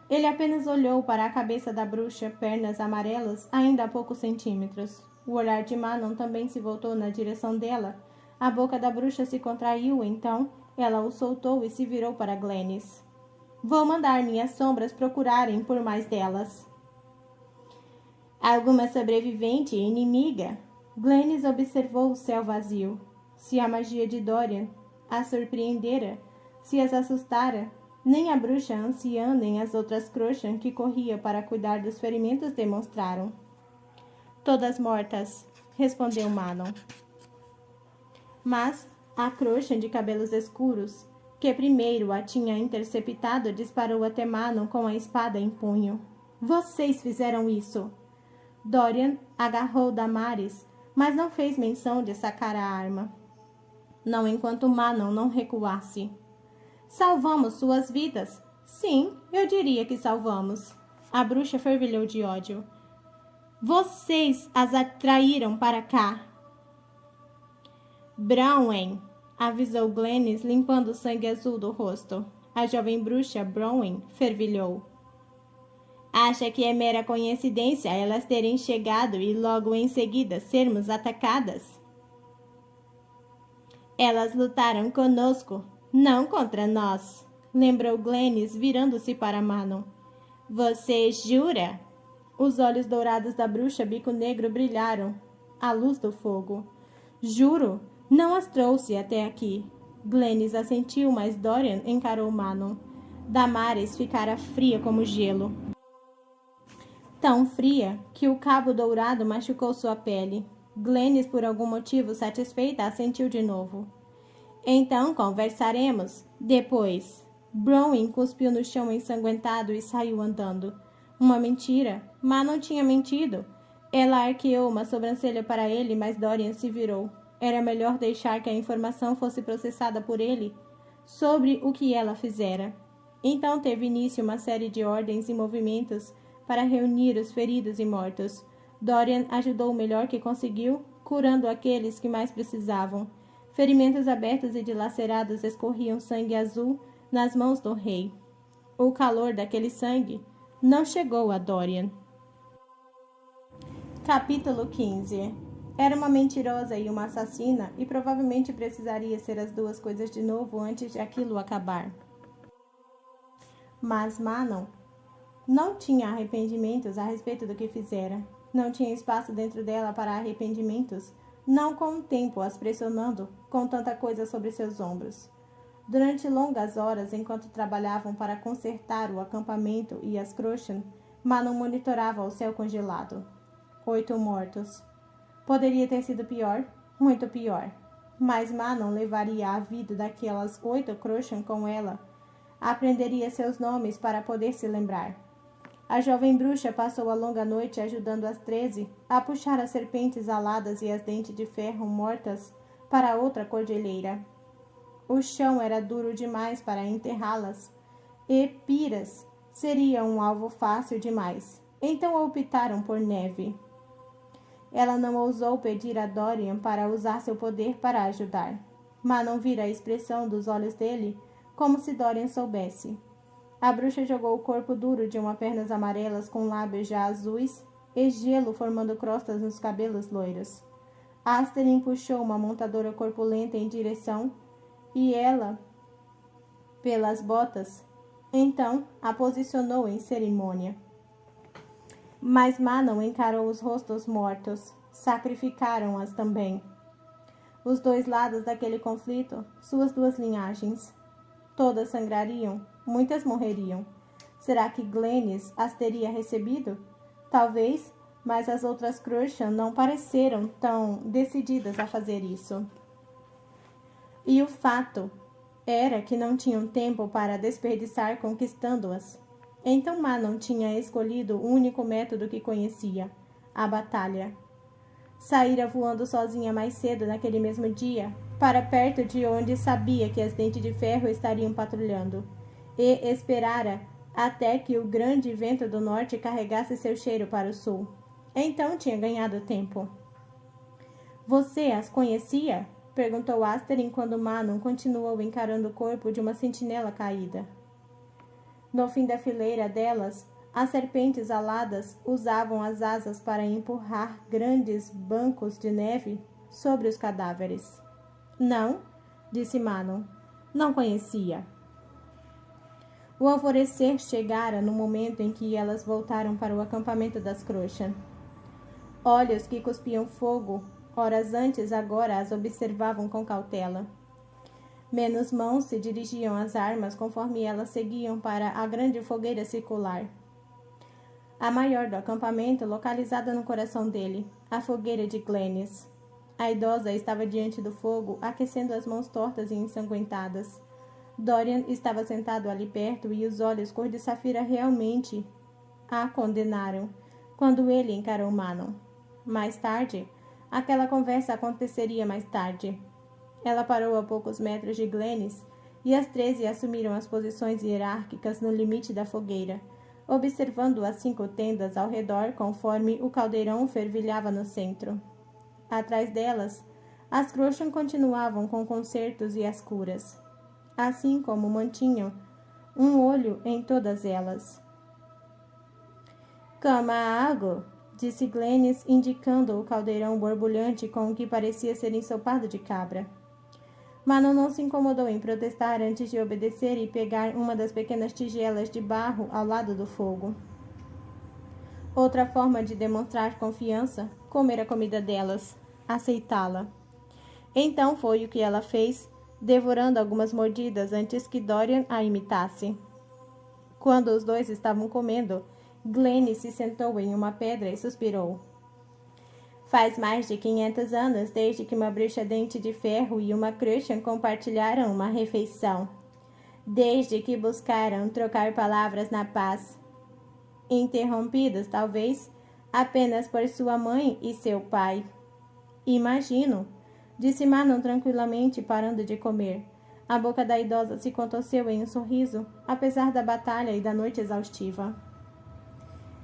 Ele apenas olhou para a cabeça da bruxa, pernas amarelas, ainda a poucos centímetros. O olhar de Manon também se voltou na direção dela. A boca da bruxa se contraiu, então ela o soltou e se virou para Glennis. Vou mandar minhas sombras procurarem por mais delas. Alguma sobrevivente inimiga? Glennis observou o céu vazio. Se a magia de Dorian a surpreendera, se as assustara, nem a bruxa anciã nem as outras Crochan que corria para cuidar dos ferimentos demonstraram. Todas mortas, respondeu Manon. Mas a Crochan de cabelos escuros, que primeiro a tinha interceptado, disparou até Manon com a espada em punho. Vocês fizeram isso! Dorian agarrou Damaris, mas não fez menção de sacar a arma. Não enquanto Manon não recuasse. Salvamos suas vidas. Sim, eu diria que salvamos. A bruxa fervilhou de ódio. Vocês as atraíram para cá. Bronwyn, avisou Glennis, limpando o sangue azul do rosto. A jovem bruxa Bronwyn fervilhou. Acha que é mera coincidência elas terem chegado e logo em seguida sermos atacadas? Elas lutaram conosco, não contra nós, lembrou Glennis, virando-se para Manon. Você jura? Os olhos dourados da bruxa bico negro brilharam à luz do fogo. Juro, não as trouxe até aqui. Glennis assentiu, mas Dorian encarou Manon. Damares ficara fria como gelo. Tão fria que o cabo dourado machucou sua pele. Glennis, por algum motivo satisfeita, assentiu de novo. Então conversaremos. Depois. Bronwyn cuspiu no chão ensanguentado e saiu andando. Uma mentira. Manon tinha mentido. Ela arqueou uma sobrancelha para ele, mas Dorian se virou. Era melhor deixar que a informação fosse processada por ele sobre o que ela fizera. Então teve início uma série de ordens e movimentos para reunir os feridos e mortos. Dorian ajudou o melhor que conseguiu, curando aqueles que mais precisavam. Ferimentos abertos e dilacerados escorriam sangue azul nas mãos do rei. O calor daquele sangue não chegou a Dorian. Capítulo 15. Era uma mentirosa e uma assassina, e provavelmente precisaria ser as duas coisas de novo antes de aquilo acabar. Mas Manon não tinha arrependimentos a respeito do que fizera. Não tinha espaço dentro dela para arrependimentos, não com o tempo as pressionando com tanta coisa sobre seus ombros. Durante longas horas, enquanto trabalhavam para consertar o acampamento e as Crochan, Manon monitorava o céu congelado. 8 mortos. Poderia ter sido pior, muito pior. Mas Manon levaria a vida daquelas 8 Crochan com ela. Aprenderia seus nomes para poder se lembrar. A jovem bruxa passou a longa noite ajudando as 13 a puxar as serpentes aladas e as dentes de ferro mortas para outra cordilheira. O chão era duro demais para enterrá-las, e Piras seria um alvo fácil demais. Então optaram por neve. Ela não ousou pedir a Dorian para usar seu poder para ajudar. Manon vira a expressão dos olhos dele, como se Dorian soubesse. A bruxa jogou o corpo duro de uma pernas amarelas com lábios já azuis e gelo formando crostas nos cabelos loiros. Asterin puxou uma montadora corpulenta em direção e ela, pelas botas, então a posicionou em cerimônia. Mas Manon encarou os rostos mortos. Sacrificaram-as também. Os dois lados daquele conflito, suas duas linhagens. Todas sangrariam, muitas morreriam. Será que Glennis as teria recebido? Talvez, mas as outras Crochan não pareceram tão decididas a fazer isso. E o fato era que não tinham tempo para desperdiçar conquistando-as. Então Manon tinha escolhido o único método que conhecia, a batalha. Saíra voando sozinha mais cedo naquele mesmo dia, para perto de onde sabia que as dentes de ferro estariam patrulhando, e esperara até que o grande vento do norte carregasse seu cheiro para o sul. Então tinha ganhado tempo. Você as conhecia? Perguntou Asterin quando Manon continuou encarando o corpo de uma sentinela caída. No fim da fileira delas, as serpentes aladas usavam as asas para empurrar grandes bancos de neve sobre os cadáveres. Não, disse Manon. Não conhecia. O alvorecer chegara no momento em que elas voltaram para o acampamento das Crochan. Olhos que cuspiam fogo, horas antes agora as observavam com cautela. Menos mãos se dirigiam às armas conforme elas seguiam para a grande fogueira circular. A maior do acampamento, localizada no coração dele, a fogueira de Glennis. A idosa estava diante do fogo, aquecendo as mãos tortas e ensanguentadas. Dorian estava sentado ali perto e os olhos cor de safira realmente a condenaram, quando ele encarou Manon. Mais tarde, aquela conversa aconteceria mais tarde. Ela parou a poucos metros de Glennis e as 13 assumiram as posições hierárquicas no limite da fogueira. observando as 5 tendas ao redor conforme o caldeirão fervilhava no centro. Atrás delas, as Crochan continuavam com concertos e as curas, assim como mantinham um olho em todas elas. Cama água, disse Glennis, indicando o caldeirão borbulhante com o que parecia ser ensopado de cabra. Manon não se incomodou em protestar antes de obedecer e pegar uma das pequenas tigelas de barro ao lado do fogo. Outra forma de demonstrar confiança, comer a comida delas, aceitá-la. Então foi o que ela fez, devorando algumas mordidas antes que Dorian a imitasse. Quando os dois estavam comendo, Glennis se sentou em uma pedra e suspirou. Faz mais de 500 anos desde que uma bruxa dente de ferro e uma Crochan compartilharam uma refeição. Desde que buscaram trocar palavras na paz. Interrompidos, talvez, apenas por sua mãe e seu pai. Imagino, disse Manon tranquilamente, parando de comer. A boca da idosa se contorceu em um sorriso, apesar da batalha e da noite exaustiva.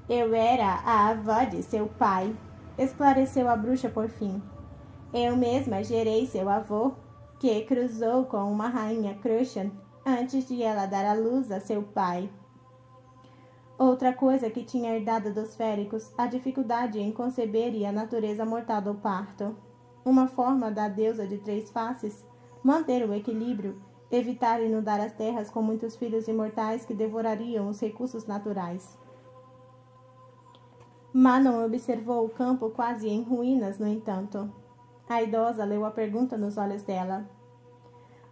Eu era a avó de seu pai, esclareceu a bruxa por fim. Eu mesma gerei seu avô, que cruzou com uma rainha Crochan antes de ela dar à luz a seu pai. Outra coisa que tinha herdado dos féricos, a dificuldade em conceber e a natureza mortal do parto. Uma forma da deusa de 3 faces, manter o equilíbrio, evitar inundar as terras com muitos filhos imortais que devorariam os recursos naturais. Manon observou o campo quase em ruínas, no entanto. A idosa leu a pergunta nos olhos dela.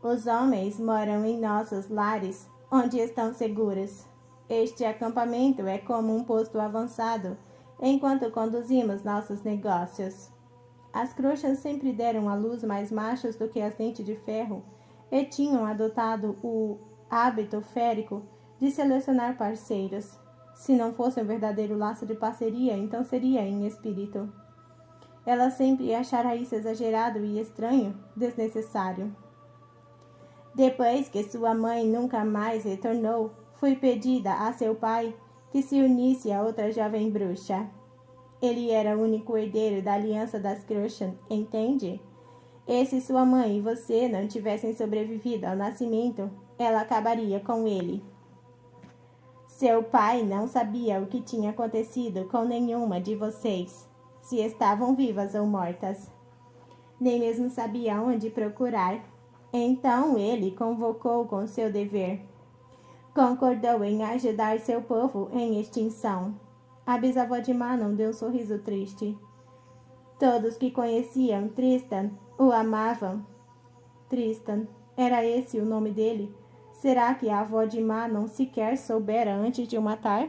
Os homens moram em nossos lares, onde estão seguros. Este acampamento é como um posto avançado, enquanto conduzimos nossos negócios. As Crochans sempre deram à luz mais machos do que as Dente de Ferro e tinham adotado o hábito férico de selecionar parceiros. Se não fosse um verdadeiro laço de parceria, então seria em espírito. Ela sempre achara isso exagerado e estranho, desnecessário. Depois que sua mãe nunca mais retornou, foi pedida a seu pai que se unisse a outra jovem bruxa. Ele era o único herdeiro da aliança das Crochan, entende? E se sua mãe e você não tivessem sobrevivido ao nascimento, ela acabaria com ele. Seu pai não sabia o que tinha acontecido com nenhuma de vocês, se estavam vivas ou mortas. Nem mesmo sabia onde procurar. Então ele convocou com seu dever. Concordou em ajudar seu povo em extinção. A bisavó de Manon deu um sorriso triste. Todos que conheciam Tristan o amavam. Tristan, era esse o nome dele? Será que a avó de Manon sequer soubera antes de o matar?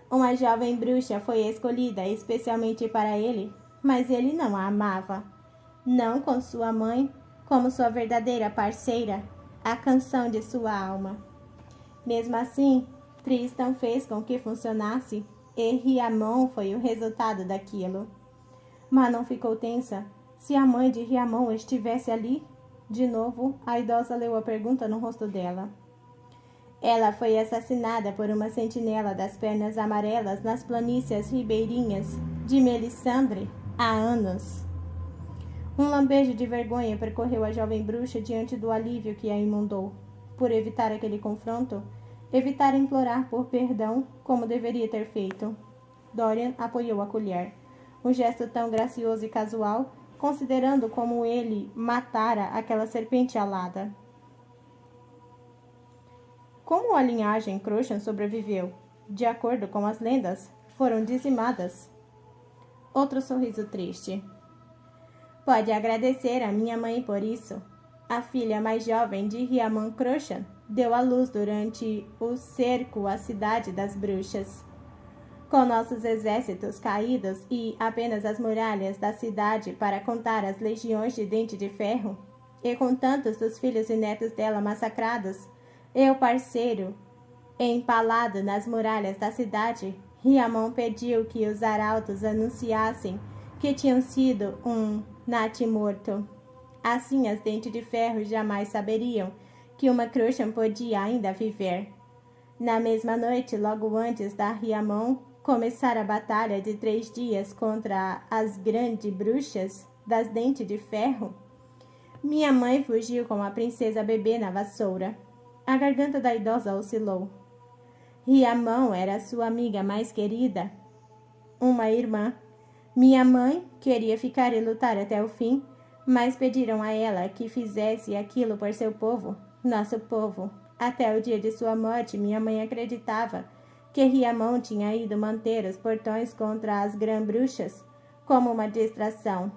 Uma jovem bruxa foi escolhida especialmente para ele, mas ele não a amava. Não com sua mãe, como sua verdadeira parceira, a canção de sua alma. Mesmo assim, Tristan fez com que funcionasse, e Riamon foi o resultado daquilo. Manon ficou tensa. Se a mãe de Riamon estivesse ali? De novo, a idosa leu a pergunta no rosto dela. Ela foi assassinada por uma sentinela das pernas amarelas nas planícies ribeirinhas de Melisandre há anos. Um lampejo de vergonha percorreu a jovem bruxa diante do alívio que a inundou. Por evitar aquele confronto, evitar implorar por perdão, como deveria ter feito. Dorian apoiou a colher. Um gesto tão gracioso e casual, considerando como ele matara aquela serpente alada. Como a linhagem Crochan sobreviveu? De acordo com as lendas, foram dizimadas. Outro sorriso triste. Pode agradecer a minha mãe por isso. A filha mais jovem de Riamon Crochan deu à luz durante o cerco à cidade das bruxas. Com nossos exércitos caídos e apenas as muralhas da cidade para contar as legiões de Dente de Ferro, e com tantos dos filhos e netos dela massacrados, e o parceiro empalado nas muralhas da cidade, Riamon pediu que os arautos anunciassem que tinham sido um natimorto. Assim as Dente de Ferro jamais saberiam que uma Crochan podia ainda viver. Na mesma noite, logo antes da Riamão começar a batalha de 3 dias contra as grandes bruxas das dentes de ferro, minha mãe fugiu com a princesa bebê na vassoura. A garganta da idosa oscilou. Riamão era sua amiga mais querida, uma irmã. Minha mãe queria ficar e lutar até o fim, mas pediram a ela que fizesse aquilo por seu povo, nosso povo. Até o dia de sua morte, minha mãe acreditava que Riamão tinha ido manter os portões contra as grã-bruxas como uma distração,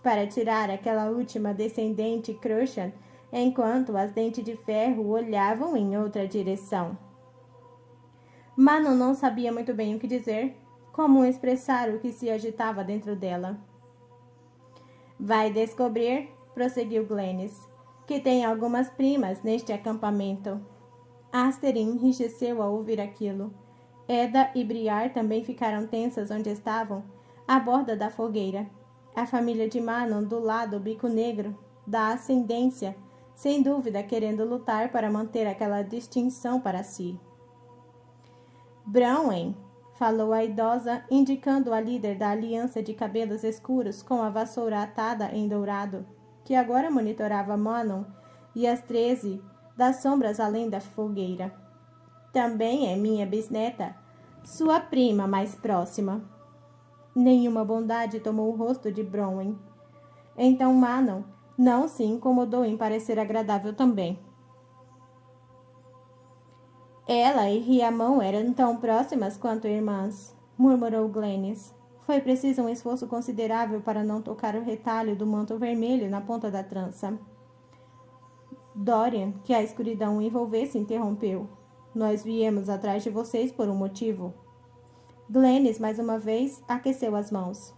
para tirar aquela última descendente Crochan, enquanto as dentes de ferro olhavam em outra direção. Manon não sabia muito bem o que dizer, como expressar o que se agitava dentro dela. Vai descobrir, prosseguiu Glennis, que tem algumas primas neste acampamento. Asterin enrijeceu ao ouvir aquilo. Eda e Briar também ficaram tensas onde estavam, à borda da fogueira. A família de Manon do lado bico negro da ascendência, sem dúvida querendo lutar para manter aquela distinção para si. Browen, falou a idosa, indicando a líder da aliança de cabelos escuros com a vassoura atada em dourado, que agora monitorava Manon e as 13 das sombras além da fogueira. Também é minha bisneta, sua prima mais próxima. Nenhuma bondade tomou o rosto de Browen. Então Manon não se incomodou em parecer agradável também. Ela e Riamão eram tão próximas quanto irmãs, murmurou Glennis. Foi preciso um esforço considerável para não tocar o retalho do manto vermelho na ponta da trança. Dorian, que a escuridão o envolvesse, interrompeu. Nós viemos atrás de vocês por um motivo. Glennis, mais uma vez, aqueceu as mãos.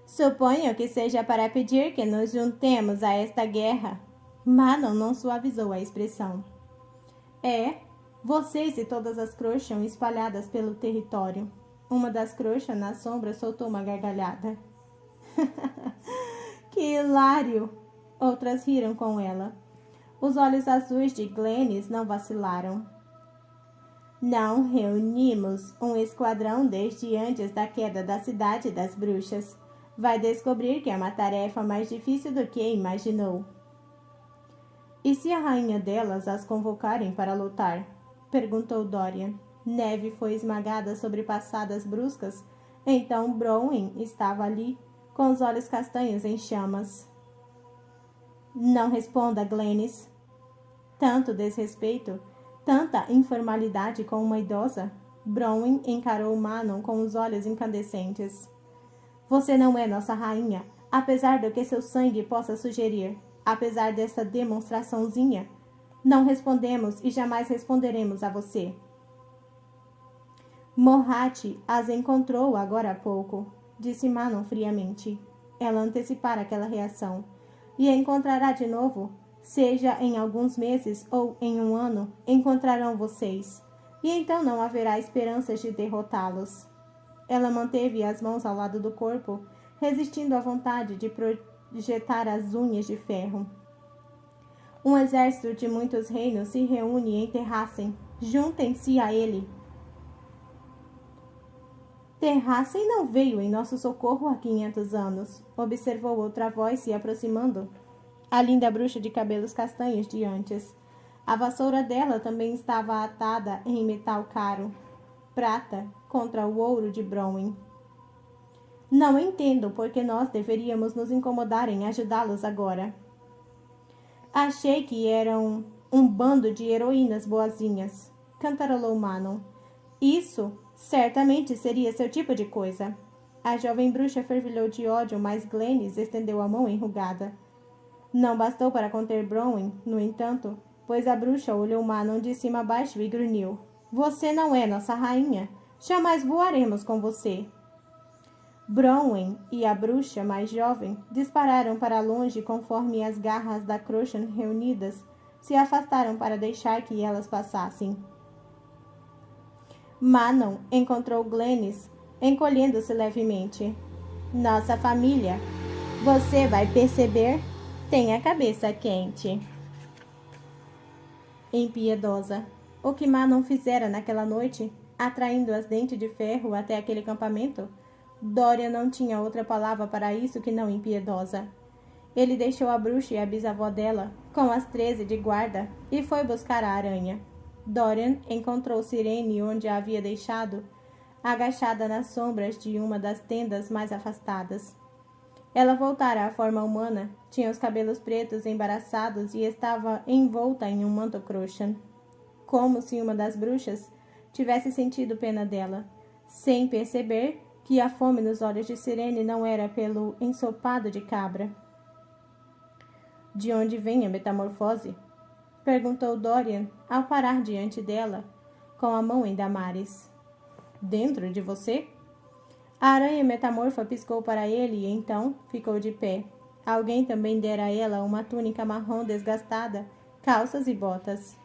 Suponho que seja para pedir que nos juntemos a esta guerra. Manon não suavizou a expressão. Vocês e todas as Crochan espalhadas pelo território. Uma das Crochan na sombra soltou uma gargalhada. Que hilário! Outras riram com ela. Os olhos azuis de Glennis não vacilaram. Não reunimos um esquadrão desde antes da queda da cidade das bruxas. Vai descobrir que é uma tarefa mais difícil do que imaginou. E se a rainha delas as convocarem para lutar? Perguntou Dorian. Neve foi esmagada sobre passadas bruscas, então Browen estava ali, com os olhos castanhos em chamas. Não responda, Glennis. Tanto desrespeito, tanta informalidade com uma idosa. Browen encarou Manon com os olhos incandescentes. Você não é nossa rainha, apesar do que seu sangue possa sugerir. Apesar dessa demonstraçãozinha, não respondemos e jamais responderemos a você. Morhat as encontrou agora há pouco, disse Manon friamente. Ela antecipara aquela reação. E a encontrará de novo, seja em alguns meses ou em um ano, encontrarão vocês. E então não haverá esperanças de derrotá-los. Ela manteve as mãos ao lado do corpo, resistindo à vontade de projetar as unhas de ferro. Um exército de muitos reinos se reúne em Terrassen. Juntem-se a ele. Terrassen não veio em nosso socorro há 500 anos, observou outra voz se aproximando. A linda bruxa de cabelos castanhos de antes. A vassoura dela também estava atada em metal caro, prata, contra o ouro de Browen. Não entendo por que nós deveríamos nos incomodar em ajudá-los agora. Achei que eram um bando de heroínas boazinhas, cantarolou Manon. Isso certamente seria seu tipo de coisa. A jovem bruxa fervilhou de ódio, mas Glennis estendeu a mão enrugada. Não bastou para conter Browen, no entanto, pois a bruxa olhou Manon de cima a baixo e grunhiu. Você não é nossa rainha. Jamais voaremos com você. Browen e a bruxa mais jovem dispararam para longe conforme as garras da Crochan reunidas se afastaram para deixar que elas passassem. Manon encontrou Glennis, encolhendo-se levemente. Nossa família, você vai perceber, tem a cabeça quente. Impiedosa. O que Má não fizera naquela noite, atraindo as dentes de ferro até aquele acampamento? Dorian não tinha outra palavra para isso que não impiedosa. Ele deixou a bruxa e a bisavó dela, com as 13 de guarda, e foi buscar a aranha. Dorian encontrou Sirene onde a havia deixado, agachada nas sombras de uma das tendas mais afastadas. Ela voltara à forma humana, tinha os cabelos pretos embaraçados e estava envolta em um manto Crochan, como se uma das bruxas tivesse sentido pena dela, sem perceber que a fome nos olhos de Sirene não era pelo ensopado de cabra. De onde vem a metamorfose? Perguntou Dorian ao parar diante dela, com a mão em Damaris. Dentro de você? A aranha metamorfa piscou para ele e então ficou de pé. Alguém também dera a ela uma túnica marrom desgastada, calças e botas.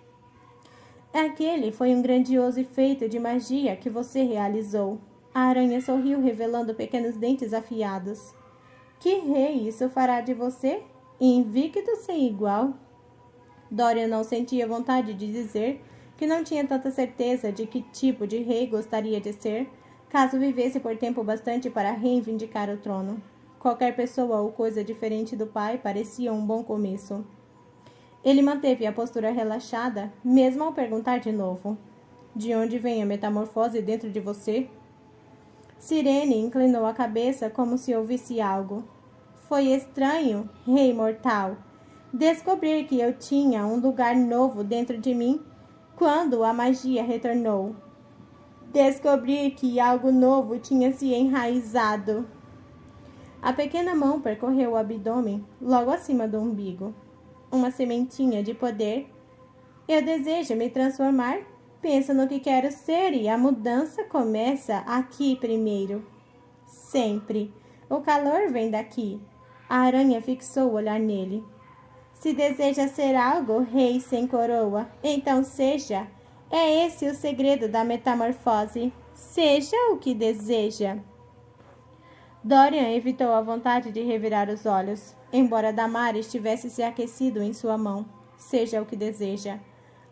Aquele foi um grandioso efeito de magia que você realizou. A aranha sorriu, revelando pequenos dentes afiados. Que rei isso fará de você? Invicto sem igual. Dorian não sentia vontade de dizer que não tinha tanta certeza de que tipo de rei gostaria de ser, caso vivesse por tempo bastante para reivindicar o trono. Qualquer pessoa ou coisa diferente do pai parecia um bom começo. Ele manteve a postura relaxada, mesmo ao perguntar de novo. De onde vem a metamorfose dentro de você? Sirene inclinou a cabeça como se ouvisse algo. Foi estranho, rei mortal, descobrir que eu tinha um lugar novo dentro de mim quando a magia retornou. Descobrir que algo novo tinha se enraizado. A pequena mão percorreu o abdômen, logo acima do umbigo. Uma sementinha de poder. Eu desejo me transformar. Penso no que quero ser e a mudança começa aqui primeiro. Sempre. O calor vem daqui. A aranha fixou o olhar nele. Se deseja ser algo, rei sem coroa, então seja. É esse o segredo da metamorfose. Seja o que deseja. Dorian evitou a vontade de revirar os olhos, embora Damaris tivesse se aquecido em sua mão. Seja o que deseja.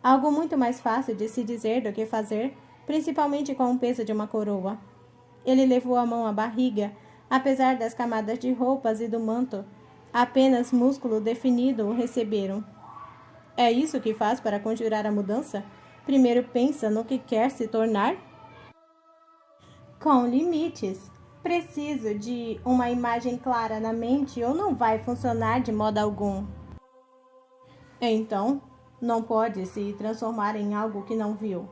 Algo muito mais fácil de se dizer do que fazer, principalmente com o peso de uma coroa. Ele levou a mão à barriga, apesar das camadas de roupas e do manto. Apenas músculo definido o receberam. É isso que faz para conjurar a mudança? Primeiro pensa no que quer se tornar? Com limites. Preciso de uma imagem clara na mente ou não vai funcionar de modo algum. Então, não pode se transformar em algo que não viu.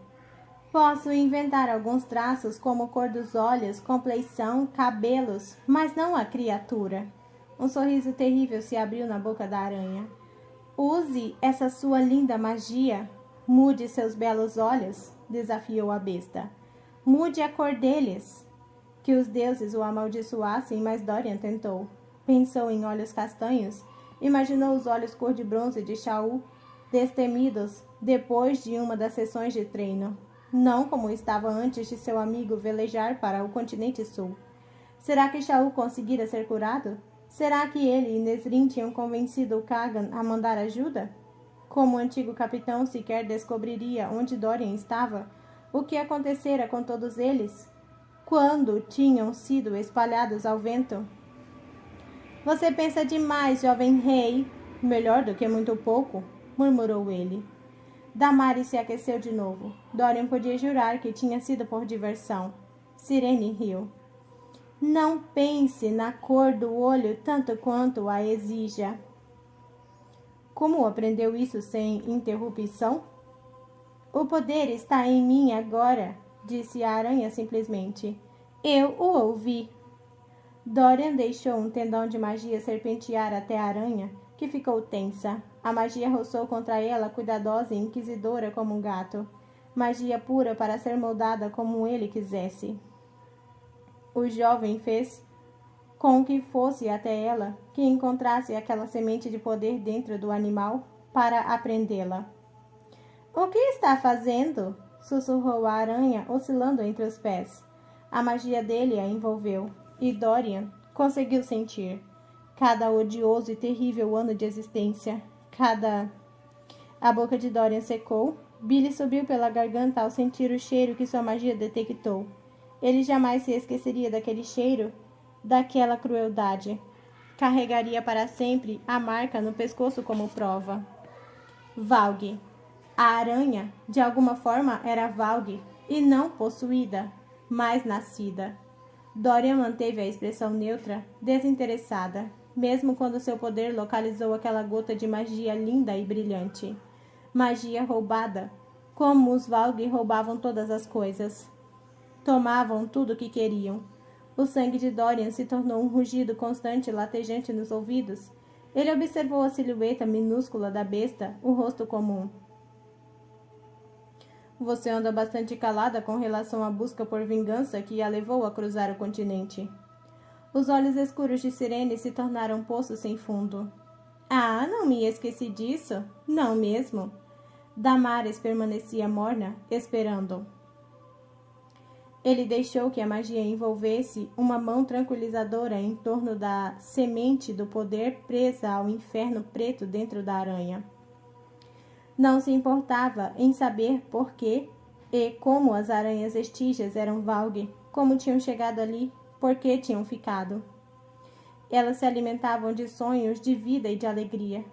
Posso inventar alguns traços como cor dos olhos, compleição, cabelos, mas não a criatura. Um sorriso terrível se abriu na boca da aranha. Use essa sua linda magia. Mude seus belos olhos, desafiou a besta. Mude a cor deles. Que os deuses o amaldiçoassem, mas Dorian tentou. Pensou em olhos castanhos. Imaginou os olhos cor de bronze de Shaul, destemidos depois de uma das sessões de treino. Não como estava antes de seu amigo velejar para o continente sul. Será que Shaul conseguira ser curado? Será que ele e Nesrin tinham convencido o Kagan a mandar ajuda? Como o antigo capitão sequer descobriria onde Dorian estava, o que acontecera com todos eles? Quando tinham sido espalhados ao vento? Você pensa demais, jovem rei. Melhor do que muito pouco, murmurou ele. Damaris se aqueceu de novo. Dorian podia jurar que tinha sido por diversão. Sirene riu. Não pense na cor do olho tanto quanto a exija. Como aprendeu isso sem interrupção? O poder está em mim agora, disse a aranha simplesmente. Eu o ouvi. Dorian deixou um tendão de magia serpentear até a aranha, que ficou tensa. A magia roçou contra ela, cuidadosa e inquisidora como um gato. Magia pura para ser moldada como ele quisesse. O jovem fez com que fosse até ela, que encontrasse aquela semente de poder dentro do animal, para aprendê-la. O que está fazendo? Sussurrou a aranha, oscilando entre os pés. A magia dele a envolveu, e Dorian conseguiu sentir. Cada odioso e terrível ano de existência. A boca de Dorian secou, Billy subiu pela garganta ao sentir o cheiro que sua magia detectou. Ele jamais se esqueceria daquele cheiro, daquela crueldade. Carregaria para sempre a marca no pescoço como prova. Valg. A aranha, de alguma forma, era Valg, e não possuída, mas nascida. Dorian manteve a expressão neutra, desinteressada, mesmo quando seu poder localizou aquela gota de magia linda e brilhante. Magia roubada, como os Valg roubavam todas as coisas. Tomavam tudo o que queriam. O sangue de Dorian se tornou um rugido constante e latejante nos ouvidos. Ele observou a silhueta minúscula da besta, o rosto comum. Você anda bastante calada com relação à busca por vingança que a levou a cruzar o continente. Os olhos escuros de Sirene se tornaram poços sem fundo. Ah, não me esqueci disso. Não mesmo. Damares permanecia morna, esperando. Ele deixou que a magia envolvesse uma mão tranquilizadora em torno da semente do poder presa ao inferno preto dentro da aranha. Não se importava em saber por que e como as aranhas estígias eram Valg, como tinham chegado ali, por que tinham ficado. Elas se alimentavam de sonhos de vida e de alegria.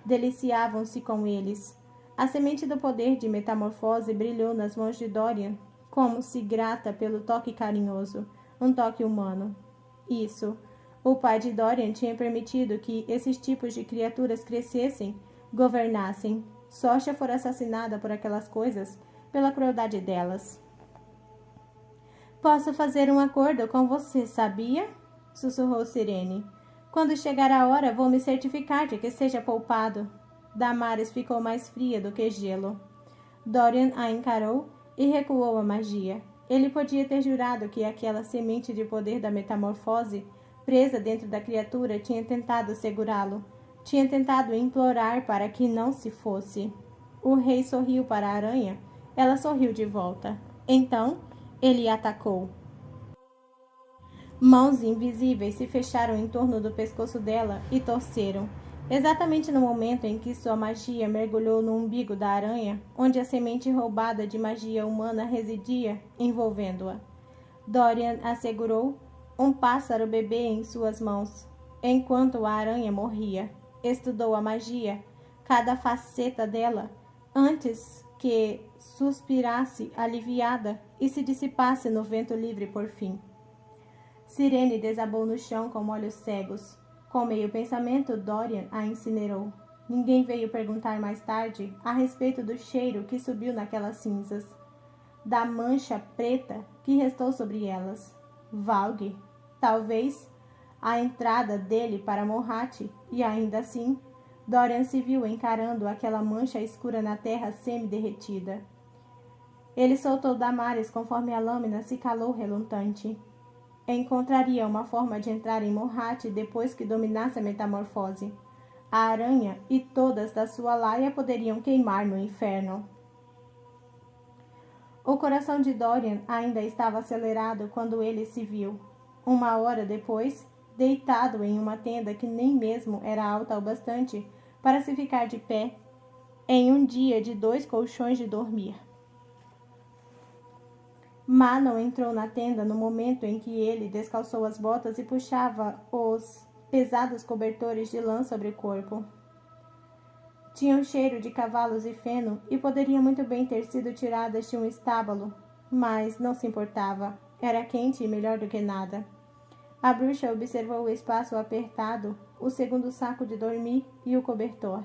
Deliciavam-se com eles. A semente do poder de metamorfose brilhou nas mãos de Dorian, como se grata pelo toque carinhoso, um toque humano. Isso. O pai de Dorian tinha permitido que esses tipos de criaturas crescessem, governassem. Sócia fora assassinada por aquelas coisas, pela crueldade delas. Posso fazer um acordo com você, sabia? Sussurrou Sirene. Quando chegar a hora, vou me certificar de que seja poupado. Damares ficou mais fria do que gelo. Dorian a encarou e recuou a magia. Ele podia ter jurado que aquela semente de poder da metamorfose, presa dentro da criatura, tinha tentado segurá-lo. Tinha tentado implorar para que não se fosse. O rei sorriu para a aranha. Ela sorriu de volta. Então, ele atacou. Mãos invisíveis se fecharam em torno do pescoço dela e torceram. Exatamente no momento em que sua magia mergulhou no umbigo da aranha, onde a semente roubada de magia humana residia, envolvendo-a. Dorian a segurou, um pássaro bebê em suas mãos, enquanto a aranha morria. Estudou a magia, cada faceta dela, antes que suspirasse aliviada e se dissipasse no vento livre por fim. Sirene desabou no chão com olhos cegos. Com meio pensamento, Dorian a incinerou. Ninguém veio perguntar mais tarde a respeito do cheiro que subiu naquelas cinzas, da mancha preta que restou sobre elas. Valg, talvez, a entrada dele para Morhat, e ainda assim, Dorian se viu encarando aquela mancha escura na terra semi-derretida. Ele soltou Damares conforme a lâmina se calou relutante. Encontraria uma forma de entrar em Morhat depois que dominasse a metamorfose. A aranha e todas da sua laia poderiam queimar no inferno. O coração de Dorian ainda estava acelerado quando ele se viu. Uma hora depois, deitado em uma tenda que nem mesmo era alta o bastante para se ficar de pé, em um dia de 2 colchões de dormir. Manon entrou na tenda no momento em que ele descalçou as botas e puxava os pesados cobertores de lã sobre o corpo. Tinha um cheiro de cavalos e feno e poderia muito bem ter sido tiradas de um estábulo, mas não se importava. Era quente e melhor do que nada. A bruxa observou o espaço apertado, o segundo saco de dormir e o cobertor.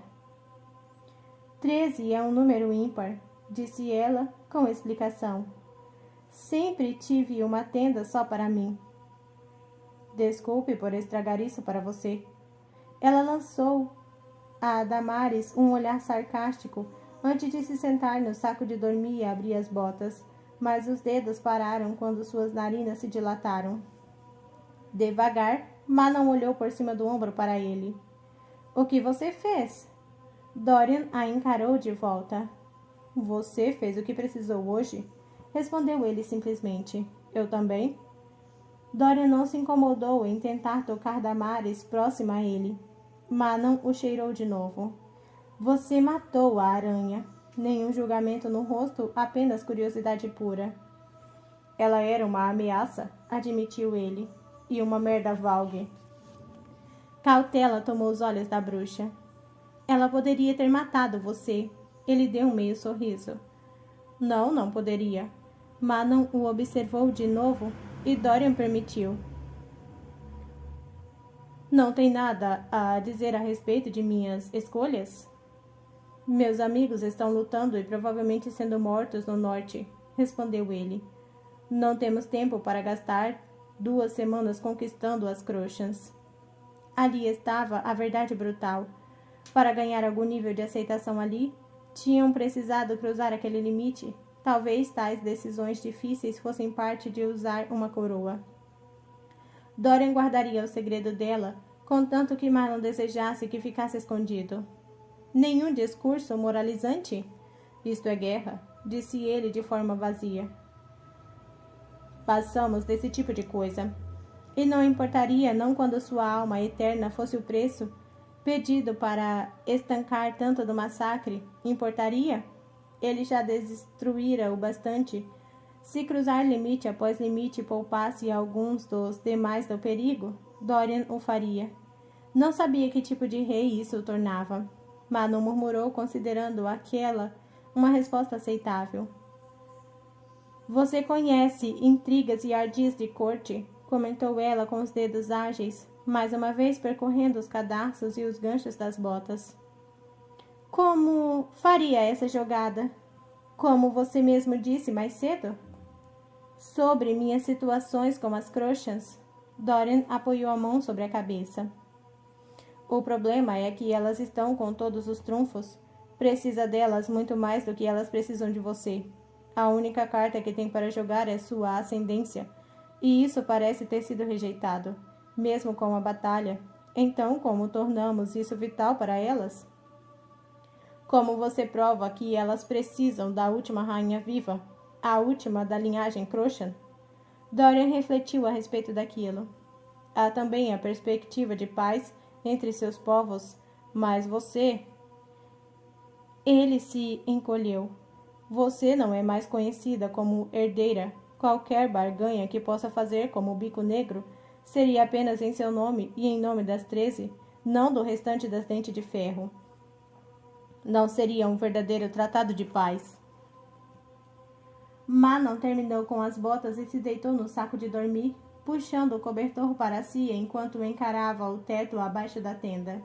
13 é um número ímpar, disse ela com explicação. Sempre tive uma tenda só para mim. Desculpe por estragar isso para você. Ela lançou a Damares um olhar sarcástico antes de se sentar no saco de dormir e abrir as botas, mas os dedos pararam quando suas narinas se dilataram. Devagar, Manon olhou por cima do ombro para ele. O que você fez? Dorian a encarou de volta. Você fez o que precisou hoje? Respondeu ele simplesmente. Eu também? Dorian não se incomodou em tentar tocar Damares próxima a ele. Manon o cheirou de novo. Você matou a aranha. Nenhum julgamento no rosto, apenas curiosidade pura. Ela era uma ameaça, admitiu ele. E uma merda valgue. Cautela tomou os olhos da bruxa. Ela poderia ter matado você. Ele deu um meio sorriso. Não, não poderia. Manon o observou de novo e Dorian permitiu. Não tem nada a dizer a respeito de minhas escolhas? Meus amigos estão lutando e provavelmente sendo mortos no norte, respondeu ele. Não temos tempo para gastar 2 semanas conquistando as Crochans. Ali estava a verdade brutal. Para ganhar algum nível de aceitação ali, tinham precisado cruzar aquele limite. Talvez tais decisões difíceis fossem parte de usar uma coroa. Dorian guardaria o segredo dela, contanto que Marlon desejasse que ficasse escondido. Nenhum discurso moralizante? Isto é guerra, disse ele de forma vazia. Passamos desse tipo de coisa. E não importaria não quando sua alma eterna fosse o preço pedido para estancar tanto do massacre, importaria? Ele já destruíra o bastante. Se cruzar limite após limite poupasse alguns dos demais do perigo, Dorian o faria. Não sabia que tipo de rei isso o tornava. Manon murmurou, considerando aquela uma resposta aceitável. Você conhece intrigas e ardis de corte, comentou ela com os dedos ágeis, mais uma vez percorrendo os cadarços e os ganchos das botas. Como faria essa jogada? Como você mesmo disse mais cedo? Sobre minhas situações com as Crochans, Dorian apoiou a mão sobre a cabeça. O problema é que elas estão com todos os trunfos. Precisa delas muito mais do que elas precisam de você. A única carta que tem para jogar é sua ascendência, e isso parece ter sido rejeitado, mesmo com a batalha. Então, como tornamos isso vital para elas? Como você prova que elas precisam da última rainha viva, a última da linhagem Crochan? Dorian refletiu a respeito daquilo. Há também a perspectiva de paz entre seus povos, mas você... Ele se encolheu. Você não é mais conhecida como herdeira. Qualquer barganha que possa fazer como o Bico Negro seria apenas em seu nome e em nome das 13, não do restante das Dentes de Ferro. Não seria um verdadeiro tratado de paz. Manon terminou com as botas e se deitou no saco de dormir, puxando o cobertor para si enquanto encarava o teto abaixo da tenda.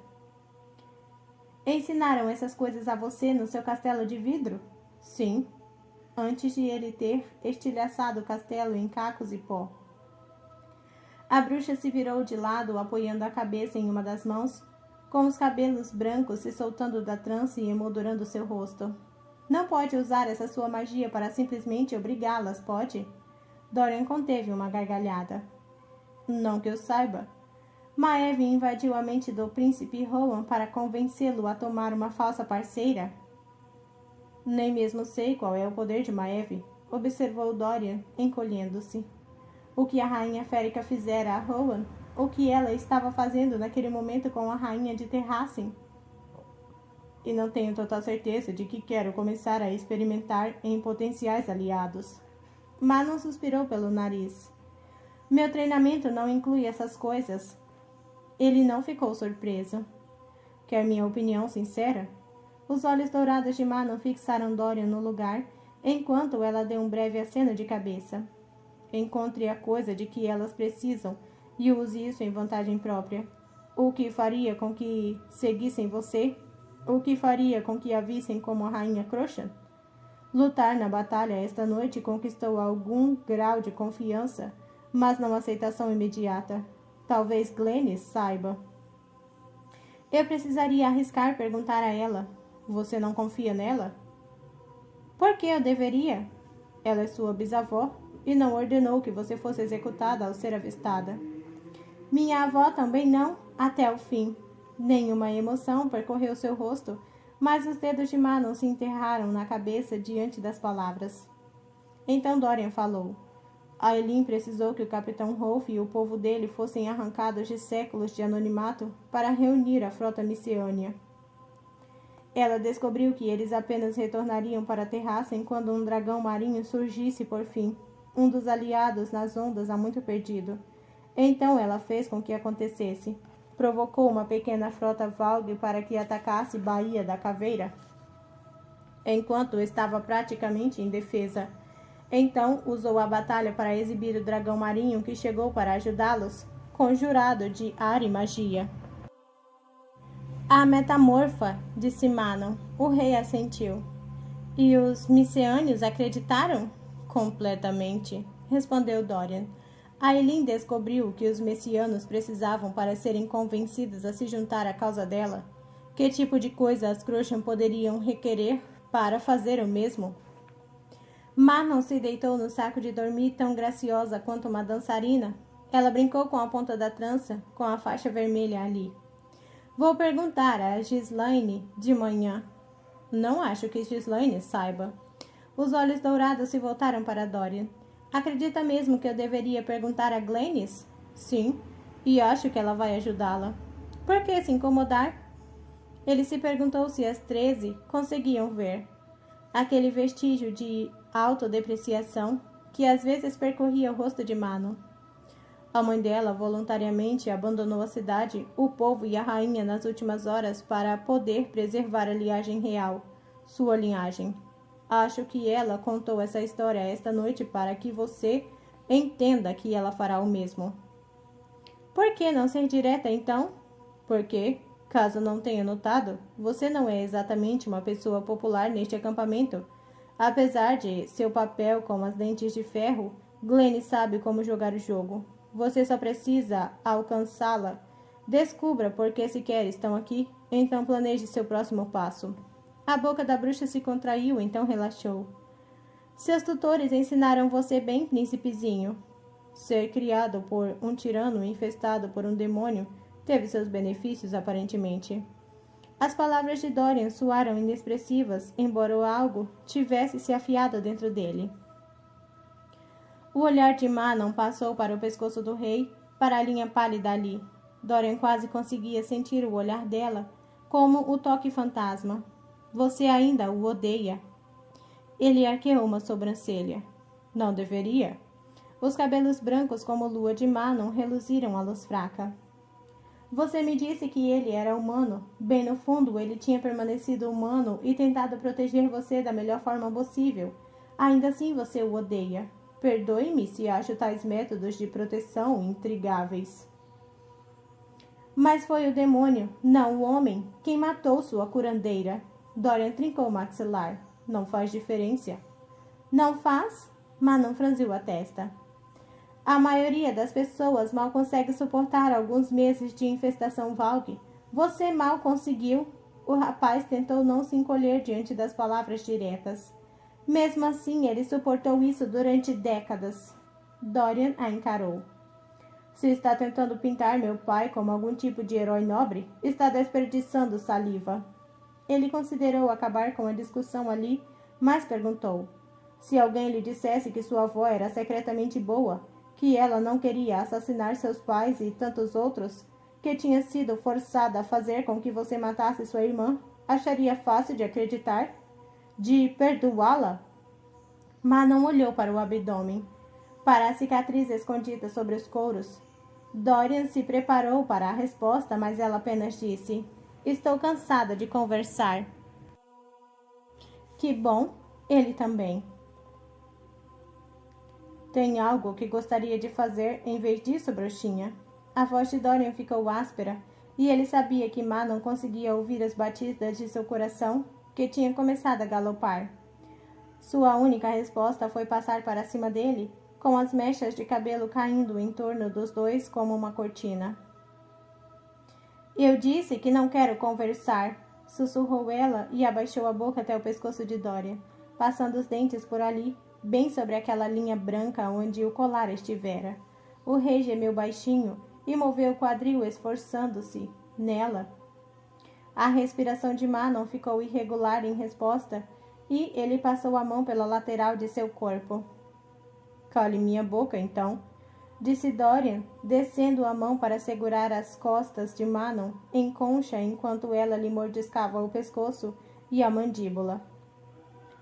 Ensinaram essas coisas a você no seu castelo de vidro? Sim, antes de ele ter estilhaçado o castelo em cacos e pó. A bruxa se virou de lado, apoiando a cabeça em uma das mãos, com os cabelos brancos se soltando da trança e emoldurando seu rosto. Não pode usar essa sua magia para simplesmente obrigá-las, pode? Dorian conteve uma gargalhada. Não que eu saiba. Maeve invadiu a mente do príncipe Rohan para convencê-lo a tomar uma falsa parceira? Nem mesmo sei qual é o poder de Maeve, observou Dorian, encolhendo-se. O que a rainha férica fizera a Rohan? O que ela estava fazendo naquele momento com a rainha de Terrassen? E não tenho total certeza de que quero começar a experimentar em potenciais aliados. Manon suspirou pelo nariz. Meu treinamento não inclui essas coisas. Ele não ficou surpreso. Quer minha opinião sincera? Os olhos dourados de Manon fixaram Dorian no lugar, enquanto ela deu um breve aceno de cabeça. Encontre a coisa de que elas precisam e use isso em vantagem própria. O que faria com que seguissem você? O que faria com que a vissem como a rainha Crochan? Lutar na batalha esta noite conquistou algum grau de confiança, mas não aceitação imediata. Talvez Glennis saiba. Eu precisaria arriscar perguntar a ela. Você não confia nela? Por que eu deveria? Ela é sua bisavó e não ordenou que você fosse executada ao ser avistada. Minha avó também não, até o fim. Nenhuma emoção percorreu seu rosto, mas os dedos de Manon se enterraram na cabeça diante das palavras. Então Dorian falou. Aelin precisou que o capitão Rolf e o povo dele fossem arrancados de séculos de anonimato para reunir a frota Miciânia. Ela descobriu que eles apenas retornariam para a terraça quando um dragão marinho surgisse por fim, um dos aliados nas ondas há muito perdido. Então ela fez com que acontecesse. Provocou uma pequena frota Valg para que atacasse Baía da Caveira, enquanto estava praticamente indefesa. Então usou a batalha para exibir o dragão marinho que chegou para ajudá-los, conjurado de ar e magia. A metamorfa, disse Manon. O rei assentiu. E os Myceânios acreditaram? Completamente, respondeu Dorian. Ailyn descobriu que os messianos precisavam para serem convencidos a se juntar à causa dela. Que tipo de coisa as Crochan poderiam requerer para fazer o mesmo? Manon se deitou no saco de dormir tão graciosa quanto uma dançarina. Ela brincou com a ponta da trança, com a faixa vermelha ali. Vou perguntar a Ghislaine de manhã. Não acho que Ghislaine saiba. Os olhos dourados se voltaram para Dorian. Acredita mesmo que eu deveria perguntar a Glennis? Sim, e acho que ela vai ajudá-la. Por que se incomodar? Ele se perguntou se as 13 conseguiam ver. Aquele vestígio de autodepreciação que às vezes percorria o rosto de Manon. A mãe dela voluntariamente abandonou a cidade, o povo e a rainha nas últimas horas para poder preservar a linhagem real, sua linhagem. Acho que ela contou essa história esta noite para que você entenda que ela fará o mesmo. Por que não ser direta, então? Porque, caso não tenha notado, você não é exatamente uma pessoa popular neste acampamento. Apesar de seu papel com as dentes de ferro, Glennis sabe como jogar o jogo. Você só precisa alcançá-la. Descubra por que sequer estão aqui, então planeje seu próximo passo. A boca da bruxa se contraiu, então relaxou. Seus tutores ensinaram você bem, príncipezinho. Ser criado por um tirano infestado por um demônio teve seus benefícios, aparentemente. As palavras de Dorian soaram inexpressivas, embora o algo tivesse se afiado dentro dele. O olhar de Manon passou para o pescoço do rei, para a linha pálida ali. Dorian quase conseguia sentir o olhar dela, como o toque fantasma. Você ainda o odeia. Ele arqueou uma sobrancelha. Não deveria. Os cabelos brancos como lua de Manon reluziram à luz fraca. Você me disse que ele era humano. Bem no fundo, ele tinha permanecido humano e tentado proteger você da melhor forma possível. Ainda assim você o odeia. Perdoe-me se acho tais métodos de proteção intrigáveis. Mas foi o demônio, não o homem, quem matou sua curandeira. Dorian trincou o maxilar. Não faz diferença. Não faz? Manon franziu a testa. A maioria das pessoas mal consegue suportar alguns meses de infestação Valg. Você mal conseguiu. O rapaz tentou não se encolher diante das palavras diretas. Mesmo assim, ele suportou isso durante décadas. Dorian a encarou. Se está tentando pintar meu pai como algum tipo de herói nobre, está desperdiçando saliva. Ele considerou acabar com a discussão ali, mas perguntou. Se alguém lhe dissesse que sua avó era secretamente boa, que ela não queria assassinar seus pais e tantos outros, que tinha sido forçada a fazer com que você matasse sua irmã, acharia fácil de acreditar? De perdoá-la? Manon olhou para o abdômen, para a cicatriz escondida sobre os couros. Dorian se preparou para a resposta, mas ela apenas disse: Estou cansada de conversar. Que bom, ele também. Tem algo que gostaria de fazer em vez disso, bruxinha? A voz de Dorian ficou áspera, e ele sabia que Manon conseguia ouvir as batidas de seu coração, que tinha começado a galopar. Sua única resposta foi passar para cima dele, com as mechas de cabelo caindo em torno dos dois como uma cortina. Eu disse que não quero conversar, sussurrou ela e abaixou a boca até o pescoço de Dorian, passando os dentes por ali, bem sobre aquela linha branca onde o colar estivera. O rei gemeu baixinho e moveu o quadril esforçando-se nela. A respiração de Manon ficou irregular em resposta e ele passou a mão pela lateral de seu corpo. Cale minha boca, então. disse Dorian, descendo a mão para segurar as costas de Manon em concha enquanto ela lhe mordiscava o pescoço e a mandíbula.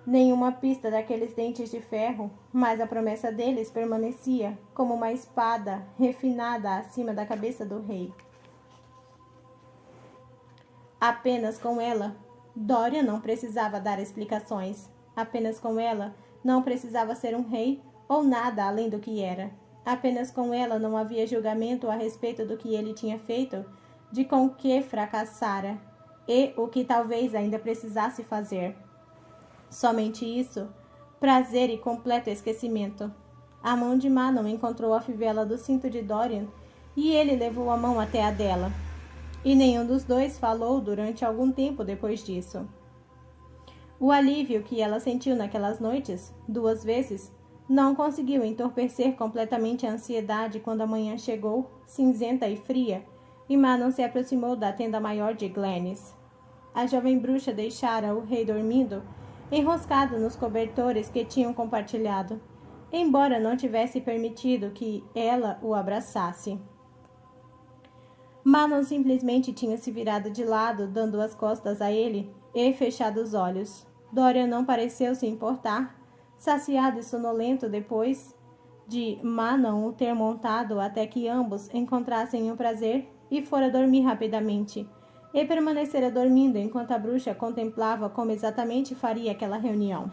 Nenhuma pista daqueles dentes de ferro, mas a promessa deles permanecia como uma espada refinada acima da cabeça do rei. Apenas com ela, Dorian não precisava dar explicações. Apenas com ela, não precisava ser um rei ou nada além do que era. Apenas com ela não havia julgamento a respeito do que ele tinha feito, de com que fracassara e o que talvez ainda precisasse fazer. Somente isso, prazer e completo esquecimento. A mão de Manon encontrou a fivela do cinto de Dorian e ele levou a mão até a dela. E nenhum dos dois falou durante algum tempo depois disso. O alívio que ela sentiu naquelas noites, 2 vezes, não conseguiu entorpecer completamente a ansiedade quando a manhã chegou, cinzenta e fria, e Manon se aproximou da tenda maior de Glennis. A jovem bruxa deixara o rei dormindo, enroscado nos cobertores que tinham compartilhado, embora não tivesse permitido que ela o abraçasse. Manon simplesmente tinha se virado de lado, dando as costas a ele, e fechado os olhos. Dorian não pareceu se importar, saciado e sonolento depois de Manon o ter montado até que ambos encontrassem o prazer, e fora dormir rapidamente, e permanecera dormindo enquanto a bruxa contemplava como exatamente faria aquela reunião.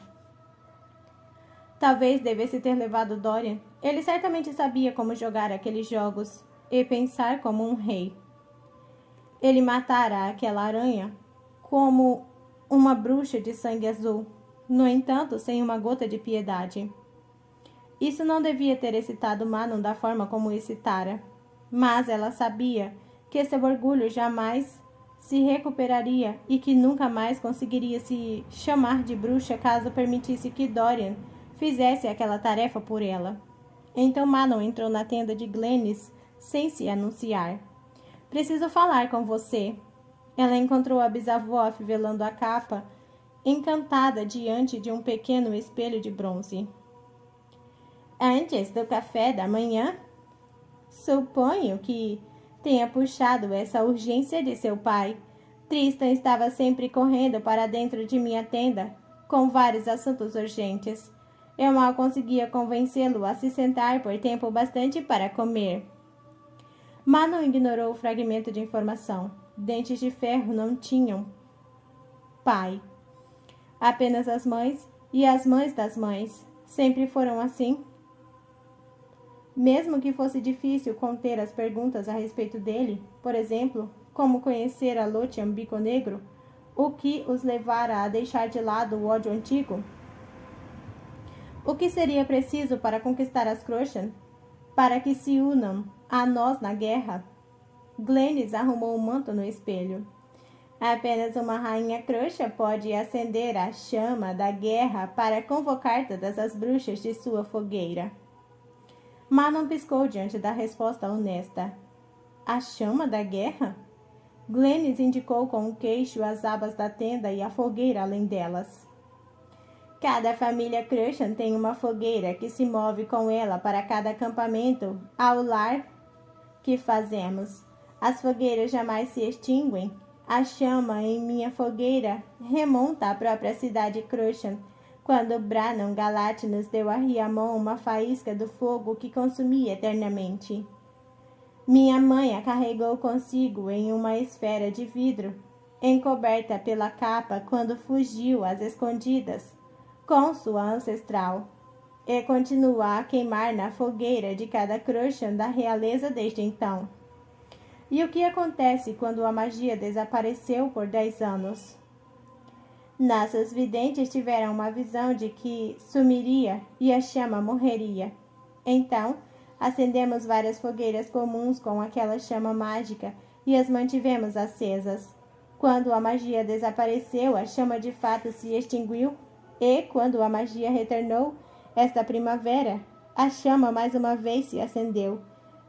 Talvez devesse ter levado Dorian. Ele certamente sabia como jogar aqueles jogos e pensar como um rei. Ele matara aquela aranha como uma bruxa de sangue azul, no entanto, sem uma gota de piedade. Isso não devia ter excitado Manon da forma como o excitara, mas ela sabia que seu orgulho jamais se recuperaria e que nunca mais conseguiria se chamar de bruxa caso permitisse que Dorian fizesse aquela tarefa por ela. Então Manon entrou na tenda de Glennis sem se anunciar. Preciso falar com você. Ela encontrou a bisavó afivelando a capa, encantada diante de um pequeno espelho de bronze. Antes do café da manhã? Suponho que tenha puxado essa urgência de seu pai. Tristan estava sempre correndo para dentro de minha tenda, com vários assuntos urgentes. Eu mal conseguia convencê-lo a se sentar por tempo bastante para comer. Manon ignorou o fragmento de informação. Dentes de ferro não tinham pai. Apenas as mães e as mães das mães. Sempre foram assim. Mesmo que fosse difícil conter as perguntas a respeito dele, por exemplo, como conhecer a Lothian Bico Negro, o que os levara a deixar de lado o ódio antigo? O que seria preciso para conquistar as Crochan? Para que se unam a nós na guerra? Glennis arrumou o manto no espelho. Apenas uma rainha Crocha pode acender a chama da guerra para convocar todas as bruxas de sua fogueira. Manon piscou diante da resposta honesta. A chama da guerra? Glennis indicou com o queixo as abas da tenda e a fogueira além delas. Cada família Crochan tem uma fogueira que se move com ela para cada acampamento ao lar que fazemos. As fogueiras jamais se extinguem. A chama em minha fogueira remonta à própria cidade Crochan, quando Brannon Galat nos deu a Riamon uma faísca do fogo que consumia eternamente. Minha mãe a carregou consigo em uma esfera de vidro, encoberta pela capa quando fugiu às escondidas, com sua ancestral, e continua a queimar na fogueira de cada Crochan da realeza desde então. E o que acontece quando a magia desapareceu por 10 anos? Nossos videntes tiveram uma visão de que sumiria e a chama morreria. Então, acendemos várias fogueiras comuns com aquela chama mágica e as mantivemos acesas. Quando a magia desapareceu, a chama de fato se extinguiu, e quando a magia retornou, esta primavera, a chama mais uma vez se acendeu,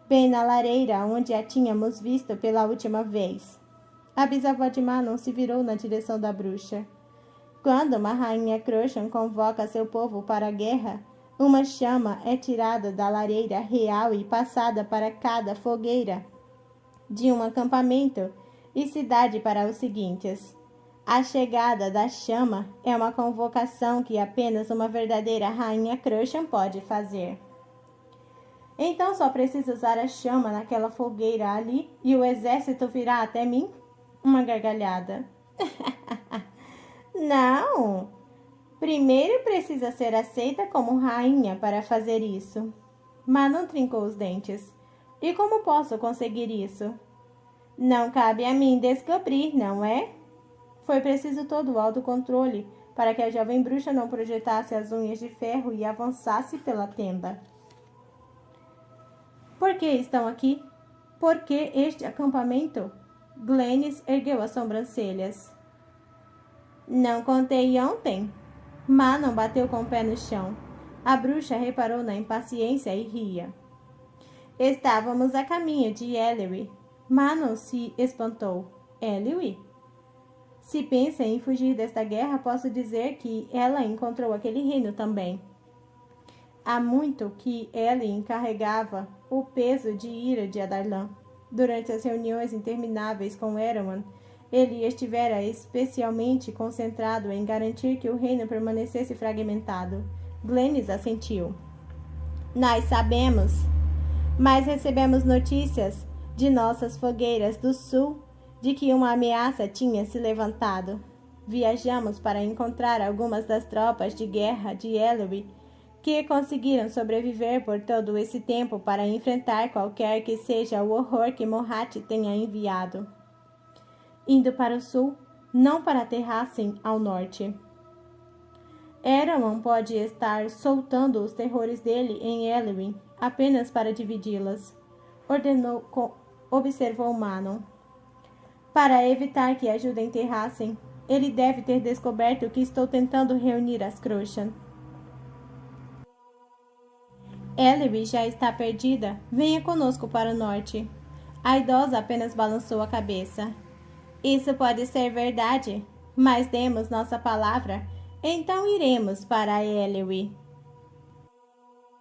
bem na lareira onde a tínhamos visto pela última vez. A bisavó de Manon se virou na direção da bruxa. Quando uma rainha Crochan convoca seu povo para a guerra, Uma chama é tirada da lareira real e passada para cada fogueira de um acampamento e cidade para os seguintes. A chegada da chama é uma convocação que apenas uma verdadeira rainha Crushan pode fazer. Então só preciso usar a chama naquela fogueira ali e o exército virá até mim? Uma gargalhada. Não! Primeiro precisa ser aceita como rainha para fazer isso. Manon trincou os dentes. E como posso conseguir isso? Não cabe a mim descobrir, não é? Foi preciso todo o autocontrole para que a jovem bruxa não projetasse as unhas de ferro e avançasse pela tenda. Por que estão aqui? Por que este acampamento? Glennis ergueu as sobrancelhas. Não contei ontem. Manon bateu com o pé no chão. A bruxa reparou na impaciência e ria. Estávamos a caminho de Ellery. Manon se espantou. Ellery? Se pensa em fugir desta guerra, posso dizer que ela encontrou aquele reino também. Há muito que Ellie encarregava o peso de ira de Adarlan. Durante as reuniões intermináveis com Erawan, ele estivera especialmente concentrado em garantir que o reino permanecesse fragmentado. Glennis assentiu. Nós sabemos, mas recebemos notícias de nossas fogueiras do sul de que uma ameaça tinha se levantado. Viajamos para encontrar algumas das tropas de guerra de Ellery que conseguiram sobreviver por todo esse tempo para enfrentar qualquer que seja o horror que Mohat tenha enviado. Indo para o sul, não para Terracin ao norte. Erawan pode estar soltando os terrores dele em Ellery apenas para dividi-las, observou Manon. Para evitar que ajudem Terracin, ele deve ter descoberto que estou tentando reunir as Crushan. Ellery já está perdida. Venha conosco para o norte. A idosa apenas balançou a cabeça. Isso pode ser verdade, mas demos nossa palavra, então iremos para Ellery.